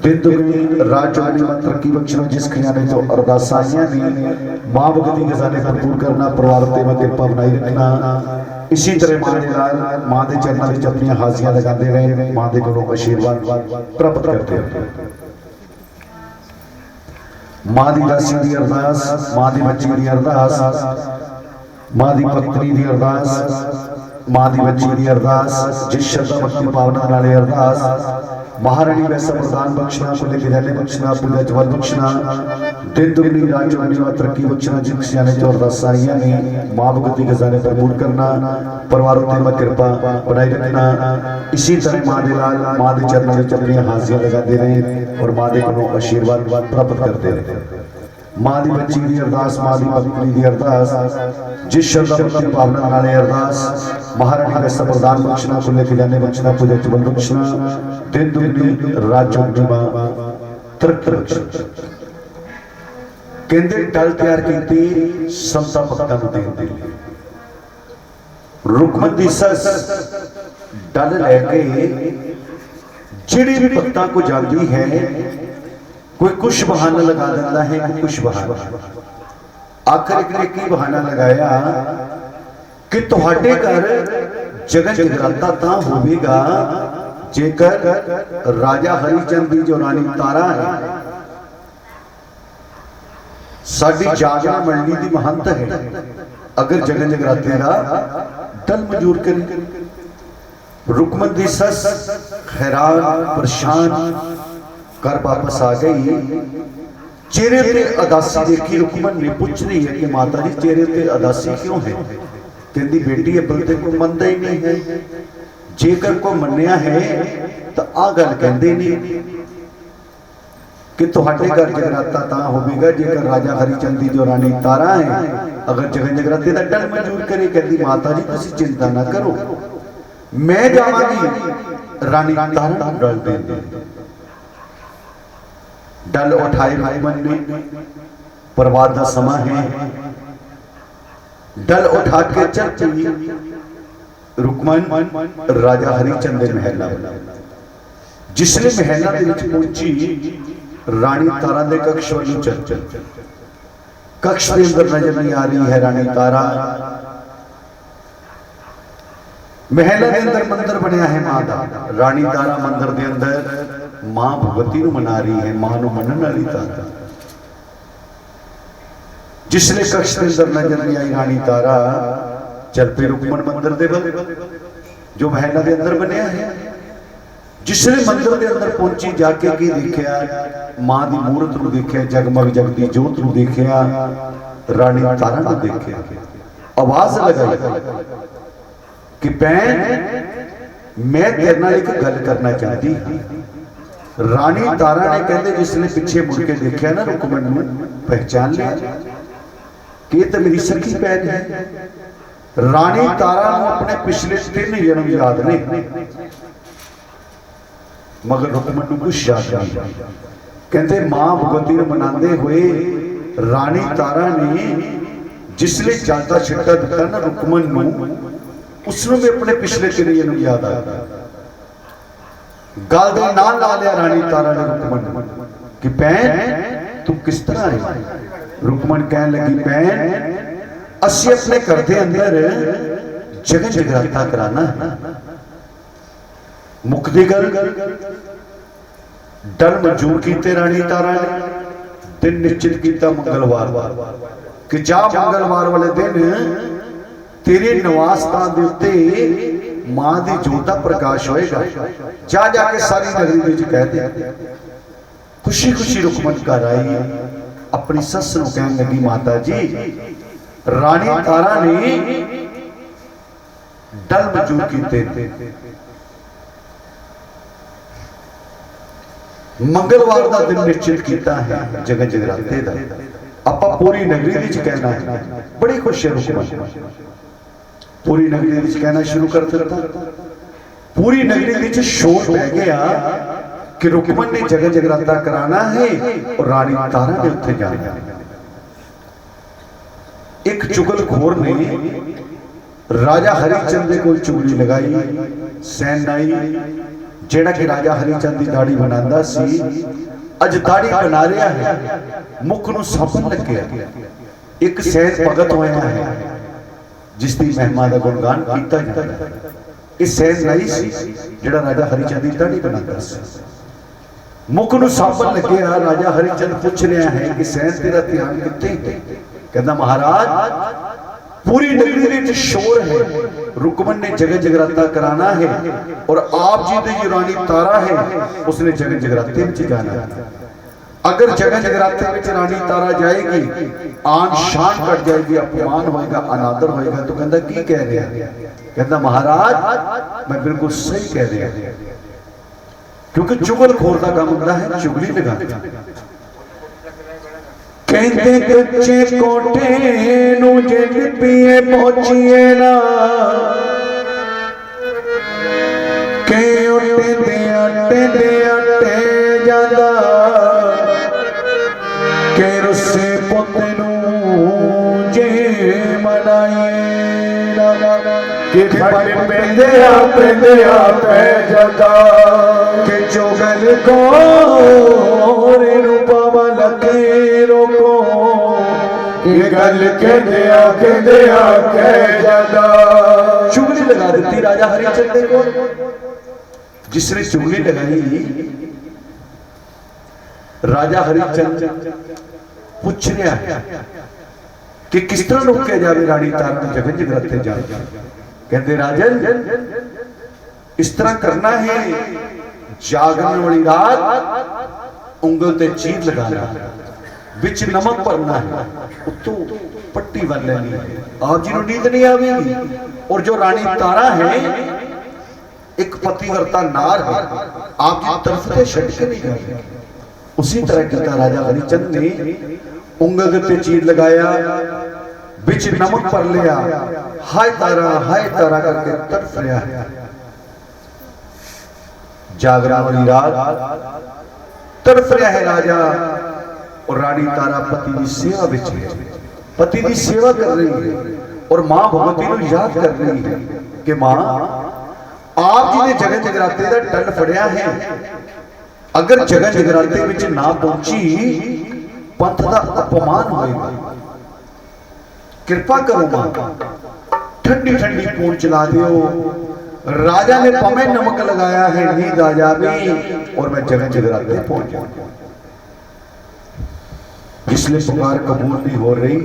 दिन दुगनी रात चौगनी मत तरक्की बख्शना जिस खजाने जो अरदास आईया ने मां भगवती खजाने भरपूर करना परिवार में कृपा बनाई रखना। इसी तरह मां दे लाल मां दे चरणों में अपनी हाजियां लगाते रहे, मां दे कोलों आशीर्वाद प्राप्त करते रहे। मां दी दासी दी अरदास, मां दी बच्ची दी अरदास, मां दी पत्नी दी अरदास, मां दी बच्ची दी अरदास, जिस श्रद्धा भक्ति भावना नाले अरदास, महारानी वैसा प्रदान बख्शना को लेकर जाने बख्शना पूजा चबल बख्शना दिन दुगनी रात चौगनी मत तरक्की बख्शना जिस यानी जो अरदास आईया ने मां भगवती खजाने भरपूर करना परिवार में कृपा बनाई रखना। इसी तरह मां दे लाल मां दे चरणों में अपनी हाजियां लगाते रहे और मां दे कोलों आशीर्वाद प्राप्त करते रहे। मां दी बच्ची दी अरदास, मां दी पत्नी दी अरदास, जिस श्रद्धा भक्ति भावना नाले अरदास, महारानी वैसा प्रदान बख्शना को लेकर जाने बख्शना पूजा चबन बख्शना दिन दुगनी रात चौगनी मां तरक्की बख्शना। कहते डल तैयार की संतां भगतां नूं देण दे लई। रुकमन दी सस डल लैके जिहड़ी भी भगतां को जाती है, कोई कुछ बहाना लगा देता है, कोई कुछ बहाना। आखिर एक ने की बहाना लगाया कि तुहाडे घर जगन जगराता तां होवेगा जेकर राजा हरिचंद दी जो रानी तारा है, साडी जागना मंडली दी महंत है, अगर जगन जगराते का डल मंजूर करे। रुकमन दी सस हैरान परेशान कर वापस आ गई। चेहरे पे अदासी देखी रुकमन ने पूछ रही है कि माता जी चेहरे पे अदासी क्यों है? कहती बेटी अब्बल ते कोई मनदा ही नहीं है, जेकर को मन्निया है तो आ गल कहंदे नहीं कि तुहाडे घर जगराता तां होवेगा जेकर राजा हरिचंद दी जो रानी तारा है, अगर जगन जगराते दा डल मंजूर करे। कहती माता जी तुसीं चिंता ना करो, मैं जावांगी रानी तारा नूं डल देण। डल उठाए रुकमन ने, प्रभात का समा है, डल उठा के चल पई रुकमन राजा हरिचंद दे महल। जिसने महलों के विच पहुंची, रानी तारा दे कक्ष वालों चल कक्ष के अंदर नजर नहीं आ रही है रानी तारा। महल के अंदर मंदिर बनया है मां दा। रानी तारा मंदिर के अंदर मां भगवती नूं मना रही है, मां नूं मनण वाली तारा। जिसने कक्ष के अंदर नजर नहीं आई रानी तारा, चल पे रुकमन मंदिर दे वल जो महल के अंदर बनया है। जिसने मंदिर के अंदर पहुंची, जाके की देखिया, मां की मूर्त नूं देखिया, जगमग जगदी जोत नूं देखिया, रानी तारा नूं देखिया। आवाज लगाई कि भैन मैं तेरे नाल एक गल करना चाहती। रानी तारा ने कहते जिसने पीछे मुड़ के देखिया ना रुकमन नूं, पहचान लिया कि तो मेरी सखी भैन है। रानी तारा नूं अपने पिछले 3 जन्म याद ने, मगर रुकमन नूं कुछ याद नहीं। कहते मां भगवती नूं मनांदे हुए रानी तारा ने जिसने जाता छिट्टा दिता ना रुकमन नूं, उसनूं भी अपने पिछले 3 जन्म याद आ गए। गल दे नाल ला लिया रानी तारा ने रुकमन कि भैन तू किस तरह है? रुकमन कहने लगी भैन असी अपने घर के अंदर जगन जगराता कराना। मुक्ति गल डल मंजूर कीते रानी तारा ने। दिन निश्चित किया मंगलवार कि जा मंगलवार वाले दिन तेरे निवास स्थान दे उत्ते मां दी जोत दा प्रकाश होएगा। जा जाके सारी नगरी विच कह दे। खुशी खुशी रुकमन घर आई, अपनी सस नूं कहन लगी माता जी रानी तारा ने डल मंजूर कीते, मंगलवार का दिन निश्चित किया है जगन जगराते का। आपां पूरी नगरी विच कहना है। बड़ी खुश है रुकमन, पूरी नगरी विच कहना शुरू कर दिता। पूरी नगरी विच शोर पै गया कि रुकमन ने जगन जगराता कराना है और रानी तारा ने उत्थे जाना है। एक चुगलखोर ने राजा हरिचंद को चुगली लगाई, सैन आई जेड़ा कि राजा हरिचंद की दाढ़ी बनांदा सी, अज दाढ़ी बना रहा है, मुख नूं साबन लग गया। एक सैन भगत होया है जिसकी महिमा का गुणगान किया जाता है। इस सैन नहीं सी जेड़ा राजा हरिचंद की दाढ़ी बनांदा सी, मुख नूं साबन लग गया। राजा हरिचंद पूछ रहा है कि सैन तेरा ध्यान कित्थे है? कहता महाराज पूरी नगरी में शोर है, रुकमन ने जगन जगराता कराना है और आप जी की जो रानी तारा है उसने जगन जगराते में जाना है। अगर जगन जगराते में रानी तारा जाएगी, आन शान कट जाएगी, अपमान होएगा, अनादर होएगा। तो कहता की कह रहे हैं? कहता महाराज मैं बिल्कुल सही कह रहा हूं, क्योंकि चुगलखोर का काम होता है चुगली लगाना। कहते कच्चे कोठे नूं जे पिए पहुंचिए ना, के अटे दे अटे जादा, के रुसे पुत नू जे मनाए कि फट पेंदिया पेंदिया पै जदा कि जोगल को रूपा लगे रोको ये गल कहदिया कहदिया कह जदा चुगली लगा दी राजा हरिचंद को। जिसने चुगली लगाई राजा हरिचंद पूछ रहा है कि किस तरह रोकया जाए रानी तारा ने जगन जगराते जा। कहते राजन इस तरह करना है, जागने वाली रात उंगल ते चीर लगाना, बिच नमक भरना है, उत्तों पट्टी बन लेनी है, आप जी को नींद नहीं आवेगी। और जो रानी तारा है एक पतिव्रता नार है, आप जी तरफ से छट के नहीं गए। उसी तरह किया राजा हरिचंद ने, उंगल ते चीर लगाया, बिच नमक भर लिया, हाय तारा करके तड़फ रहा है। जागरण वाली रात तड़फ रहा है राजा, और रानी तारा पति की सेवा विच है, पति की सेवा कर रही है और मां भगवती को याद कर रही है कि मां आप जी ने जगन जगराते का टल फड़िया है, अगर जगन जगराते विच ना पहुंची पंथ का अपमान होएगा, कृपा करो मां ठंडी ठंडी पून चला दियो। राजा ने पमे नमक लगाया है, नींद आ जावे और मैं जगन जगराते पहुंच जाऊं। जिसले पुकार कबूल नहीं हो रही,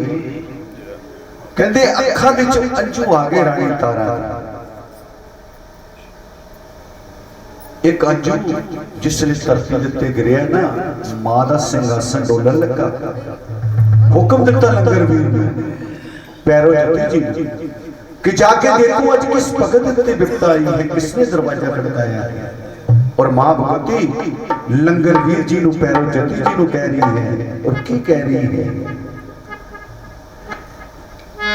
कहते अखा विच अंजू आ गए रानी तारा। एक अंजू जिसले धरती उत्ते गिरिया ना, मां दा सिंघासन डोलन लगा। हुक्म दिता लंगर वीर ने पैरों जती जी कि जाके देखो आज किस भगत उत्ते विपता आई है, किसने दरवाजा खड़काया है। और मां भगवती लंगर वीर जी नु पैरों जती जी नु कह रही है, और की कह रही है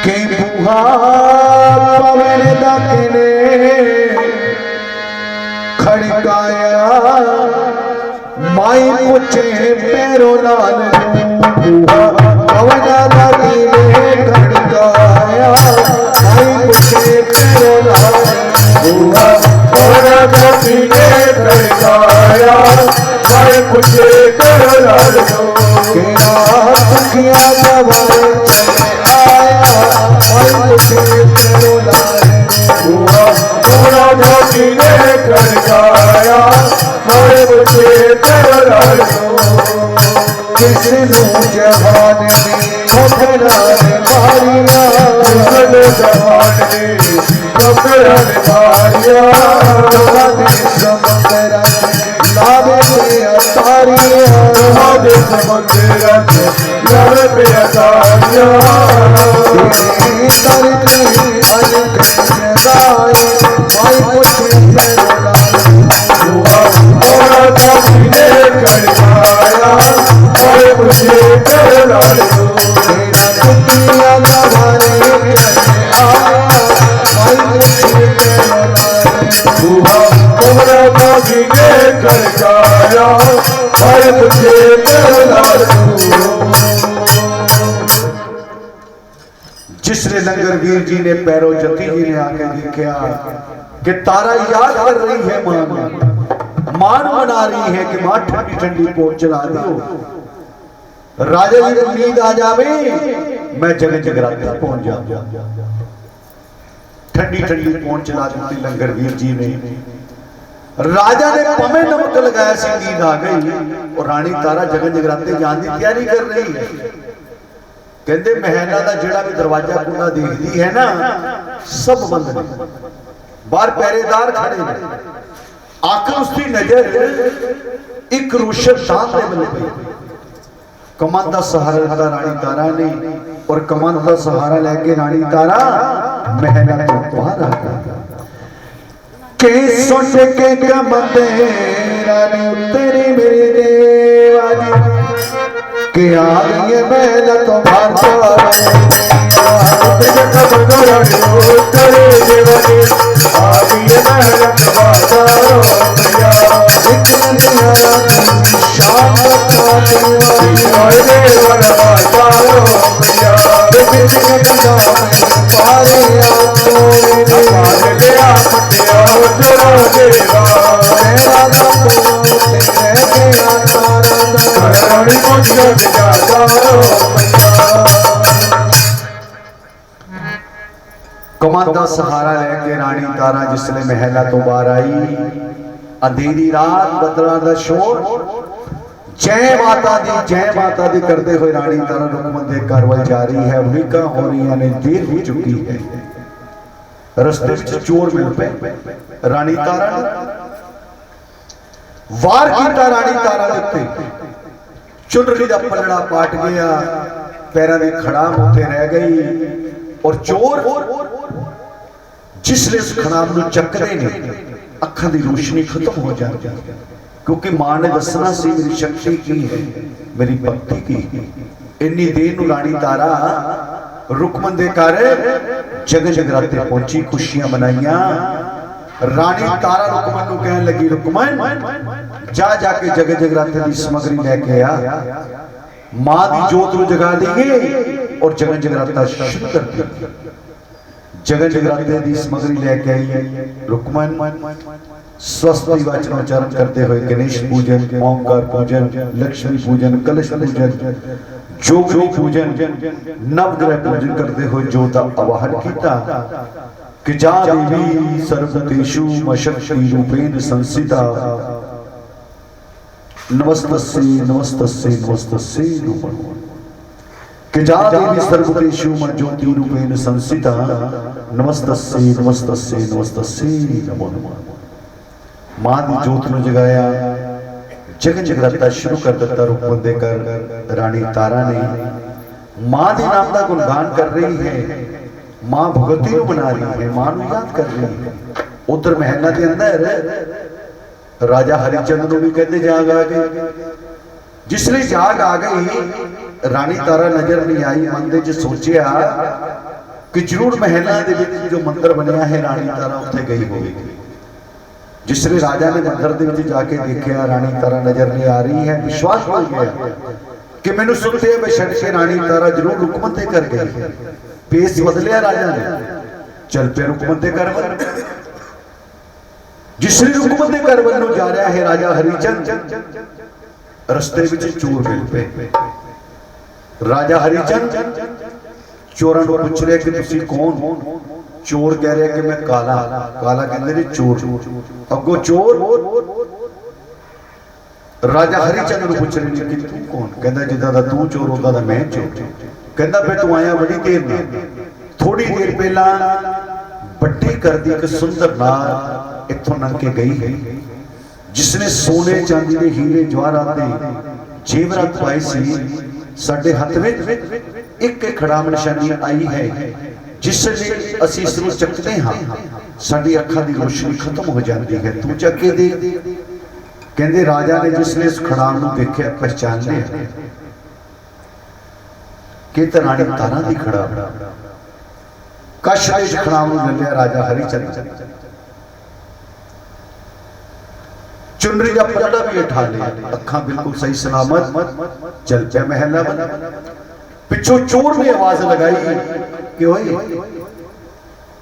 कि बुहा पवन दकने खड़काया, माई पूछे पैरों लाल बुहा पवन दकने खड़काया, माई पूछे पैरों लाल बुआ और दीने खड़काया, माई पूछे पैरों लाल के सखिया जवान चले आया, माई पूछे पैरों लाल बुआ और दीने खड़काया, माई पूछे पैरों लाल किस नू जहान में खबरान मारिया, जवान ने खबरान मारिया, समुद्र लावे पे अतारिया, समुद्र लावे पे अतारिया, करती अलग जगाए, माई पूछे पैरों लाल और दीने खड़काया, माई पूछे पैरों लाल तेरा कुटिया दवारे चले आया, माई पूछे पैरों लाल बुआ कोमरा दीने खड़काया, माई पूछे पैरों लाल। जिसने लंगर वीर जी ने पैरों जती जी ने आके देखा कि तारा याद कर रही है, मान मना रही है कि मां ठंडी ठंडी पोट चला दो, राजा जी को नींद आ जावे, मैं जगह जगराते पहुंच जाऊं। ठंडी ठंडी पोट चला दी लंगर वीर जी ने। राजा ने पमे नमक लगाया सी, नींद आ गई और रानी तारा जगह जगराते जाने की तैयारी कर रही है। कहते महला का जिहड़ा भी दरवाजा खुला देखती है ना, सब बंद ने, बाहर पहरेदार खड़े ने। आखिर उसकी नजर एक रोशनदान दे बल पई। कमान का सहारा लिया रानी तारा ने, और कमान का सहारा लेके रानी तारा महला तो बाहर आ गई। के सुन के कमंदे रानी उतरी मेरी देवानी, के आ गई है महला तो शाम कमल का सहारा लेके रानी तारा जिसने महला तो बाहर आई, अंधेरी रात बदला दा शोर, जय माता दी करते हुए रानी तारा रुकमन दे घर वल जा रही है। उम्मीदां हो रही ने, देर हो चुकी है। रस्ते में चोर मिल पे, रानी तारा वार किया रानी तारा दे उत्ते, चुनरी दा पलड़ा पाट गया, पैरों की खड़ाम उत्ते रह गई और चोर जिसले उस खड़ाम नूं चकदे ने अखां दी रोशनी खत्म हो जाती है, क्योंकि मां ने दसना सी मेरी शक्ति की है, मेरी भक्ति की। इन्नी देर नूं रानी तारा रुकमन दे घर जगह जगराते पहुंची, खुशियां मनाइया। रानी तारा रुकमन नूं कहन लगी, रुकमन जा जाके जगह जगराते की समग्री लेके आ, मां दी जोत नूं जगा दीए और जगह जगराता शुरू कर दिया। जगह जगराते की समग्री लेके आई। रुकमन स्वस्ति वाचनोच्चारण करते हुए गणेश पूजन, ओंकार पूजन, लक्ष्मी पूजन, कलश पूजन, जोगनी पूजन, नवग्रह पूजन करते हुए जोत आवाहन किया कि जा देवी सर्वभूतेषु मशक्ति रूपेण संस्थिता, नमस्तस्यै नमस्तस्यै नमस्तस्यै नमो नमः। कि जा देवी सर्वभूतेषु म ज्योति रूपेण संस्थिता, नमस्तस्यै नमस्तस्यै नमस्तस्यै नमो नमः। मां दी जोत नूं जगाया, जगह जगराता शुरू कर दिता। रुकमन दे घर रानी तारा ने मां दे नाम का गुणगान कर रही है, मां भगवती नूं बना रही है, मां नूं याद कर रही है। उधर महला के अंदर राजा हरिचंद नूं भी कहते जाग आ गई। जिसने जाग आ गई, रानी तारा नजर नहीं आई। मन दे च सोचिया कि जरूर महला दे विच जो मंदिर बनया है रानी तारा उत्थे गई होगी। जिसने राजा ने मंदिर दे विच जाके देखा रानी तारा नजर नहीं आ रही है, विश्वास हो गया कि मैनू सुनते मैं छड़ के रानी तारा जरूर रुकमन दे घर गई। पेस बदलिया राजा ने, चल पे रुकमन दे घर वल। जिसने रुकमन दे घर वल जा रहा है राजा हरिचंद, रस्ते विच चोर मिल पे। राजा हरिचंद चोरां नूं पुछ रहे कि तुसीं कौन? चोर कह रहे कि मैं काला। काला कहते ने चोर। अगो चोर राजा हरिचंद नूं पुछ रहे कि तू कौन? कहंदा जिद्दां दा तू चोर उद्दां दा मैं चोर। कहंदा फिर तू आया बड़ी देर नाल, थोड़ी देर पहला बड्डी कर दी एक सुंदर नार इत्थों लंघ के गई है, जिसने सोने चांदी दे हीरे जवाहरात दे जेवरात पाए सी। साडे हत्थ विच एक खड़ाम निशानी आई है, जिसने असीं इस नूं चकदे हां साडी अखां दी रोशनी खत्म हो जाती है, तू चक के दे। कहंदे राजा ने जिसने इस खड़ाम नूं देखिया पहचान लिया कि ते रानी तारा दी खड़ाम। कश इस खड़ाम नूं लिया राजा हरिचंद, चुनरी का पलड़ा भी उठा लिया, अखां बिल्कुल सही सलामत चल पे महला बना। पिछों चोर ने आवाज लगाई कि ओए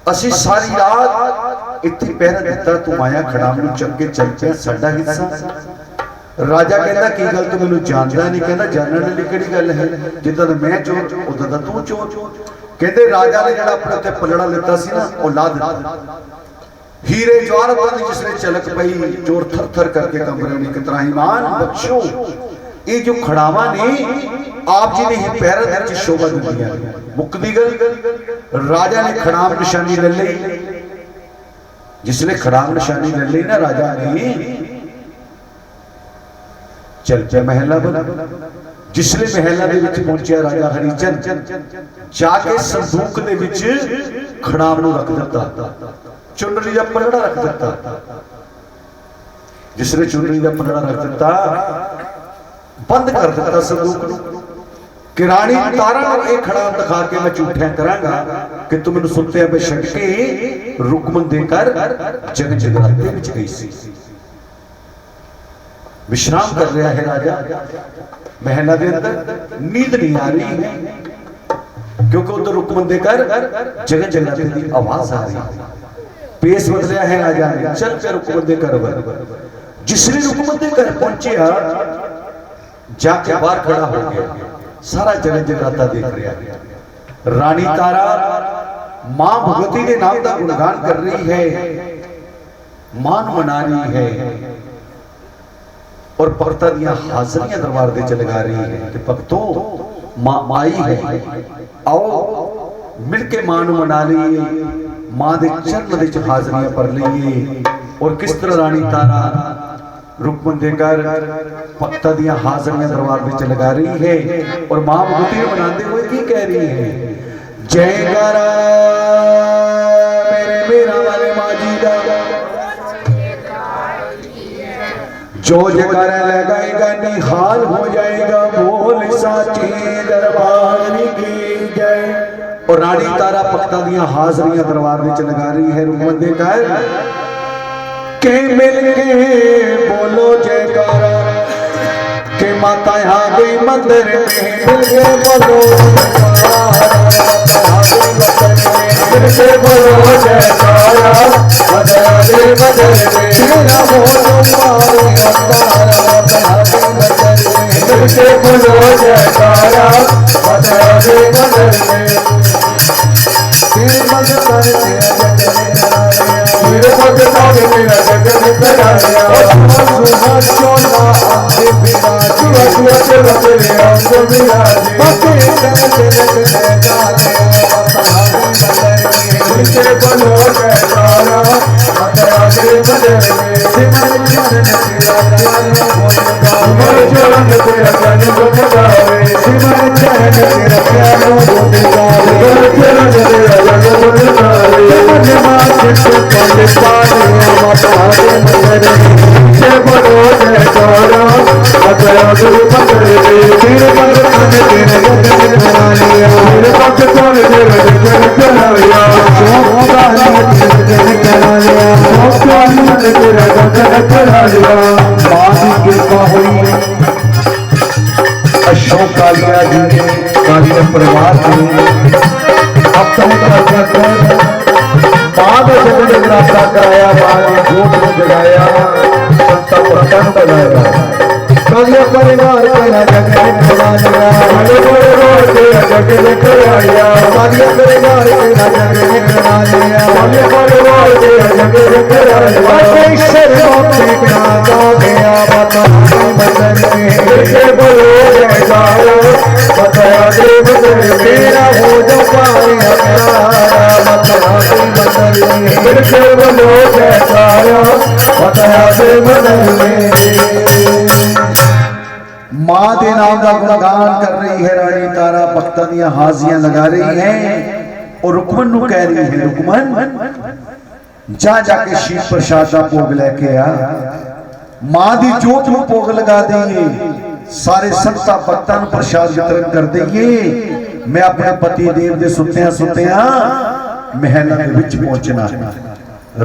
असी सारी रात इत्थे पहरा दिता, तू आया खड़ाम नूं चक के चल पिया, साडा हिस्सा। राजा कहंदा की गल तू मैनूं जानदा नहीं? कहंदा जानण वाली किहड़ी गल है, जिद्दां दा मैं चोर उद्दां दा तू चोर। कहंदे राजा ने जिहड़ा अपने उत्ते पलड़ा लिता सी ना ओ ला दिता। हीरे जवाहरात दी जिसने चलक पई, चोर थर थर करके कंबरे ने कि त्राहीमान बख्शो, ये जो खड़ावा ने आप जी ने ही पैर दे शोभा दिया। मुक्ति गल राजा ने खड़ाम निशानी ले ली। जिसने खड़ाम निशानी ले ली ना राजा ने, चल पे महला बना। जिसने महला दे विच पहुंचा राजा हरिचंद, जाके संदूक दे विच खड़ाम नूं रख दिता, चुनरी का पलड़ा रख दिता। जिसने चुनरी का पलड़ा रख दिता, बंद कर दिता संदूक नूं कि रानी तारा नूं इह खड़ाम दिखा के मैं झूठिया करांगा कि तू मैनूं सुत्ते पे छड्ड के रुकमन दे घर जग जगराते विच गई सी। विश्राम कर रहा है राजा महला दे अंदर, नींद नहीं आ रही है क्योंकि उधर रुकमन दे घर जग जगराते की आवाज आ रही है। पेस बदलिया है राजा ने, चल पे रुकमन दे घर वल। जिसने रुकमन दे घर पहुंचिया, जाके बाहर खड़ा हो गया, सारा जगह जगराता देख रहा है। रानी तारा मां भगवती के नाम का गुणगान कर रही है, मान मना रही है और भगतां दी हाजरियां दरबार दे च लगा रही है कि भगतों मां आई है, आओ मिलके मां नूं मना लईए, मां दे चरण दे च हाजरियां भर लईए। और किस तरह रानी तारा रुकमन दे घर भगतां दी हाजरियां दरबार दे च लगा रही है और मां भगवती नूं मनाते हुए की कह रही है, जयकारा मेरे मेरा वाले माजी दा, जो जयकारा लगाएगा निहाल हो जाएगा, बोल साचे दरबार की जय। और रानी तारा भगतां दी हाजरियां दरबार विच लगा रही है रुकमन दे घर के मिलके बोलो जयकारा के माता आ गई मंदिर में, मिलके बोलो मिलके बोलो जयकारा माता आ गई मंदिर में, तेरा बोलो पारे अवतार मंदिर में, मिलके बोलो जयकारा माता आ गई मंदिर में। तेरे मग पर तेरा मेरे पग तारे मेरा जग निकल आया, सुहा चोला अंधे बिराज, सुहा सुहा चोला तेरे अंग बिराजे, पते तेरे गाने मिलके बोलो जयकारा माता आ गई मंदिर में, सिमर चरण तेरा प्यारा बोलगा, सिमर चरण तेरा ज्ञान गुण गावे, सिमर चरण तेरा प्यारा बोलगा, सिमर चरण तेरा ज्ञान गुण गावे। मन माचित पल पाने माता के मंदिर में, मिलके बोलो जयकारा माता आ गई मंदिर में, तेरे पर मन तेरे गगन बना लिया, मेरे पग तारे मेरा जग निकल आया, चौका तेरे गगन बना लिया, तेरा जग निकल आया। माँ की कृपा हुई अशोक कालिया जी ने, कालिया परिवार ने अपने मां का जगह जगराता कराया, मां ने जोत को जगाया, संता भक्तां नूं बजाया, कालिया परिवार तेरा जगह बना लिया, मेरे परिवार तेरा जग निकल आया, कालिया परिवार तेरा जगह बना लिया, मेरे परिवार तेरा जग निकल आया। ईश्वर पे आ गया माता के मंदिर में, मिलके बोलो जयकारा माता आ गई मंदिर में, तेरा हो जो पाए अवतारा माता के मंदिर में, मिलके बोलो जयकारा माता आ गई मंदिर में। मां के नाम का गुणगान कर रही है रानी तारा, भक्तां दी हाजियां लगा रही है और रुकमन नूं कह रही है, रुकमन जा जाके शीर प्रसाद का भोग लेके आ, मां दी जोत नूं भोग लगा देंगे, सारे संतां भक्तां नूं प्रसाद वितरण कर देंगे। मैं अपने पति देव दे सुत्तियां सुत्तियां महल दे विच पहुंचना।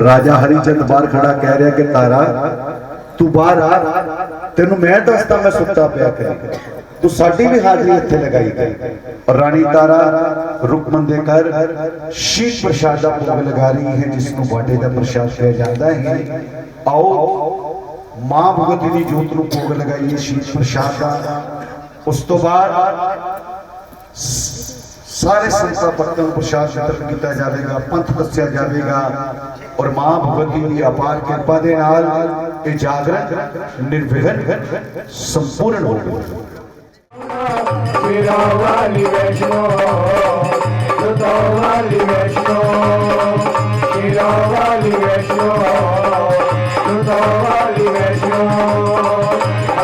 राजा हरिचंद बाहर खड़ा कह रहा कि तारा तू बाहर आ, तेनू मैं दसदा मैं सुत्ता पिया कर, तू साडी भी हाजरी इत्थे लगाई कर। और रानी तारा रुकमन दे घर शीर प्रसाद का भोग लगा रही है, जिसनों बाटे का प्रसाद कहा जाता है। आओ मां भगवती दी जोत नूं भोग लगाइए शीर प्रसाद का। उस तो बाद सारे संतां भक्तां नूं प्रसाद वितरण किया जाएगा, पंथ दस्या जाएगा और मां भगवती की अपार कृपा दे नाल ये जागरण निर्विघ्न संपूर्ण हो। मेरा वाली वैष्णो लता वाली वैष्णो, मेरा वाली वैष्णो लता वाली वैष्णो,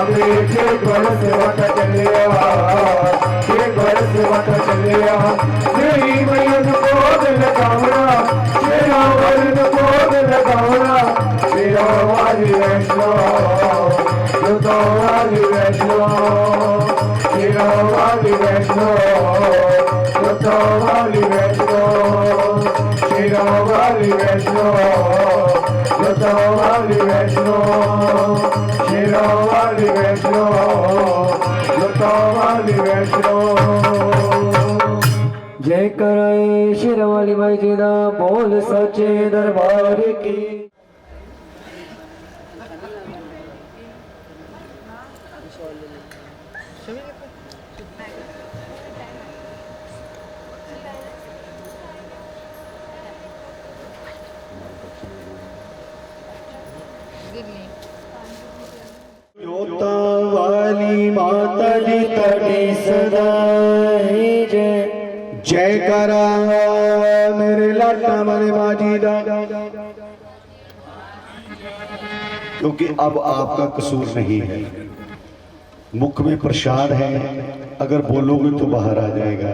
अभी के घर से वट चलिया, के घर से वट चलिया, मेरी मैयन को दिल लगावना, मेरा वरन को दिल लगावना, मेरा वाली वैष्णो लता वाली वैष्णो, मेरा वाली वैष्णो लता वाली वैष्णो, मेरा वाली वैष्णो लता वाली वैष्णो, मेरा वाली वैष्णो लता वाली वैष्णो। जय कराए शेर वाली माई जी दा, बोल सच्चे दरबार की। माता जी तड़ी सदाई जय जयकारा मेरे लाटा वाले माजी दा। क्योंकि अब आपका कसूर नहीं है, मुख में प्रसाद है, अगर बोलोगे तो बाहर आ जाएगा।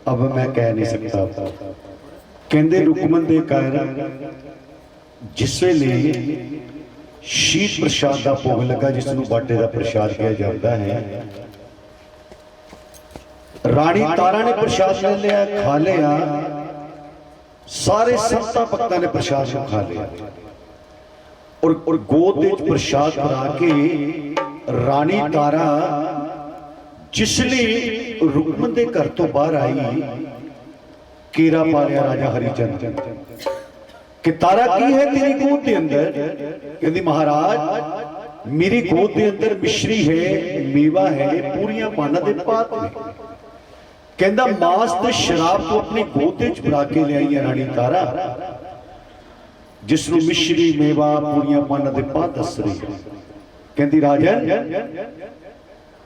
अब मैं कह नहीं सकता। कहते रुकमन दे कारण जिस वेले शीत प्रसाद का भोग लगा, जिसनों बाटे का प्रसाद किया जाता है, रानी तारा ने प्रसाद ले लिया, खा लिया, सारे संतां भक्तां ने प्रसाद को खा लिया और गोद विच प्रसाद भरा के रानी तारा जिसले रुकमन दे घर तो बाहर आई, केरा पा लिया राजा हरिचंद कि तारा की है तेरी गोद के अंदर। कहती महाराज मेरी गोद के अंदर मिश्री है, मेवा है, पूरियां पाना दे पात ने। कहता मांस ते शराब तो अपनी गोद विच भरा के ले आई है रानी तारा, जिसनों मिश्री मेवा पूरियां पाना दे पात दस रही। कहती राजन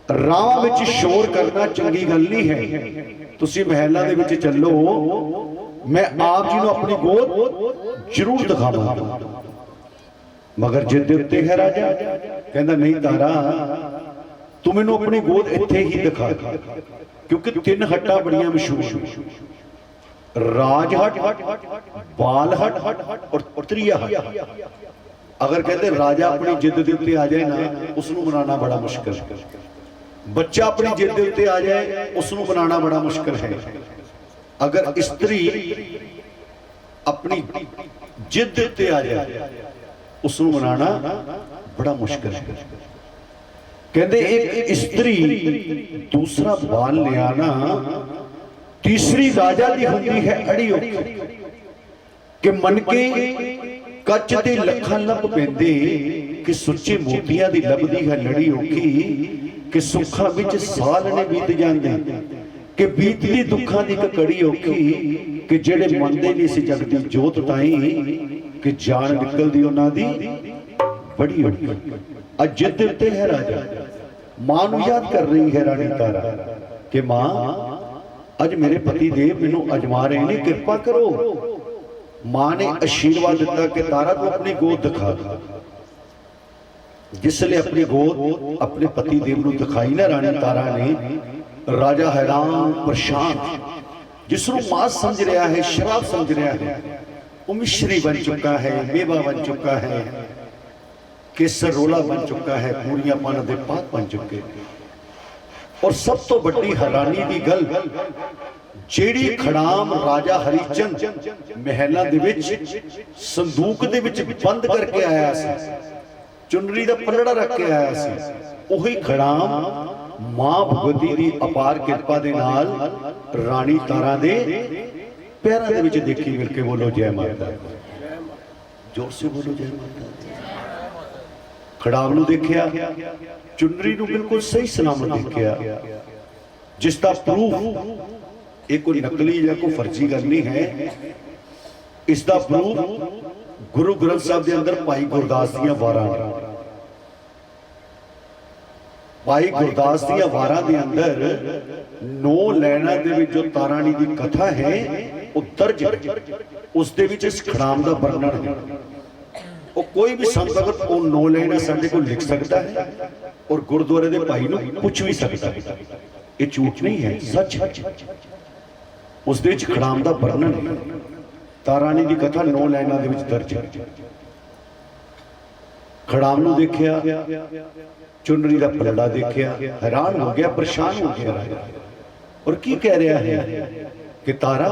राह विच शोर करना चंगी गल नहीं है, तुसी महलां दे विच चलो, मैं आप जी नूं अपनी गोद जरूर दिखावांगा। मगर जिद दे उत्ते है राजा। कहंदा नहीं तारा तू मैनूं अपनी गोद इत्थे ही दिखा, क्योंकि तीन हट्टां बड़ियां मशहूर, राजहट, बालहट और त्रिया हट। अगर कहते राजा अपनी जिद दे उत्ते आ जाए ना, उसनूं मनाना बड़ा मुश्किल है। बच्चा अपनी जिद दे उत्ते आ जाए, उसनूं मनाना बड़ा मुश्किल है। अगर स्त्री अपनी जिद दे उत्ते आ जाए, उसनूं मनाना बड़ा मुश्किल है। कहते एक स्त्री दूसरा बाल ले आना तीसरी राजा दी हुंदी है अड़ी औखी, कि मन के कच ते लखां लभ पैंदे, कि सुच्चे मोतियां दी लभदी है लड़ी औखी, कि सुखां विच साल ने बीत जांदे, कि बीतदी दुखां दी कड़ी औखी, कि जेड़े मंनदे नहीं सी जग दी जोत ताई, कि जान निकलदी उन्हां दी बड़ी औखी। अज जिद उत्ते है राजा, मां नूं याद कर रही है रानी तारा कि मां अज मेरे पति देव मैनूं अजमा रहे ने, कृपा करो। मां ने आशीर्वाद दिता कि तारा तू अपनी गोद दिखा। जिसले अपनी गोद अपने पति देव नूं दिखाई ना रानी तारा ने, राजा हैरान परेशान, जिसनूं मां समझ रहा है, शराब समझ रहा है, वो मिश्री बन चुका है, मेवा बन चुका है, केसर रोला बन चुका है, पूरियां पाना दे पात बन चुके। और सब तो बड़ी हैरानी की गल, जेड़ी खड़ाम राजा हरिचंद महलां दे विच संदूक दे विच बंद करके आया सी, चुनरी दा पलड़ा रख के आया सी, ओही खड़ाम मां भगवती दी अपार कृपा दे नाल रानी तारा दे पैरां दे विच देखी। मिल के बोलो जय माता, जोर से बोलो जय माता। खड़ाम नूं देखिया, चुनरी नूं बिल्कुल सही सलामत देखिया, जिसका प्रूफ ये कोई नकली या कोई फर्जी गल नहीं है। इसका प्रूफ गुरु ग्रंथ साहब के अंदर भाई गुरदास दियां वारां, भाई गुरदास दियां वारां दे अंदर 9 लैना दे विच जो तारानी दी कथा है वो दर्ज है, उस दे विच इस खड़ाम दा वर्णन है। वो कोई भी संत अगर वो 9 लैना साडे कोल लिख सकता है और गुरुद्वारे दे भाई नूं पुछ भी सकता है, ये झूठ नहीं है, सच है। उस दे विच खड़ाम दा वर्णन है, तारानी दी कथा 9 लाइनां दे विच दर्ज है। खड़ाम नूं देखिया, चुनरी दा पलड़ा देखिया, हैरान हो गया, परेशान हो गया। और की कह रहा है कि तारा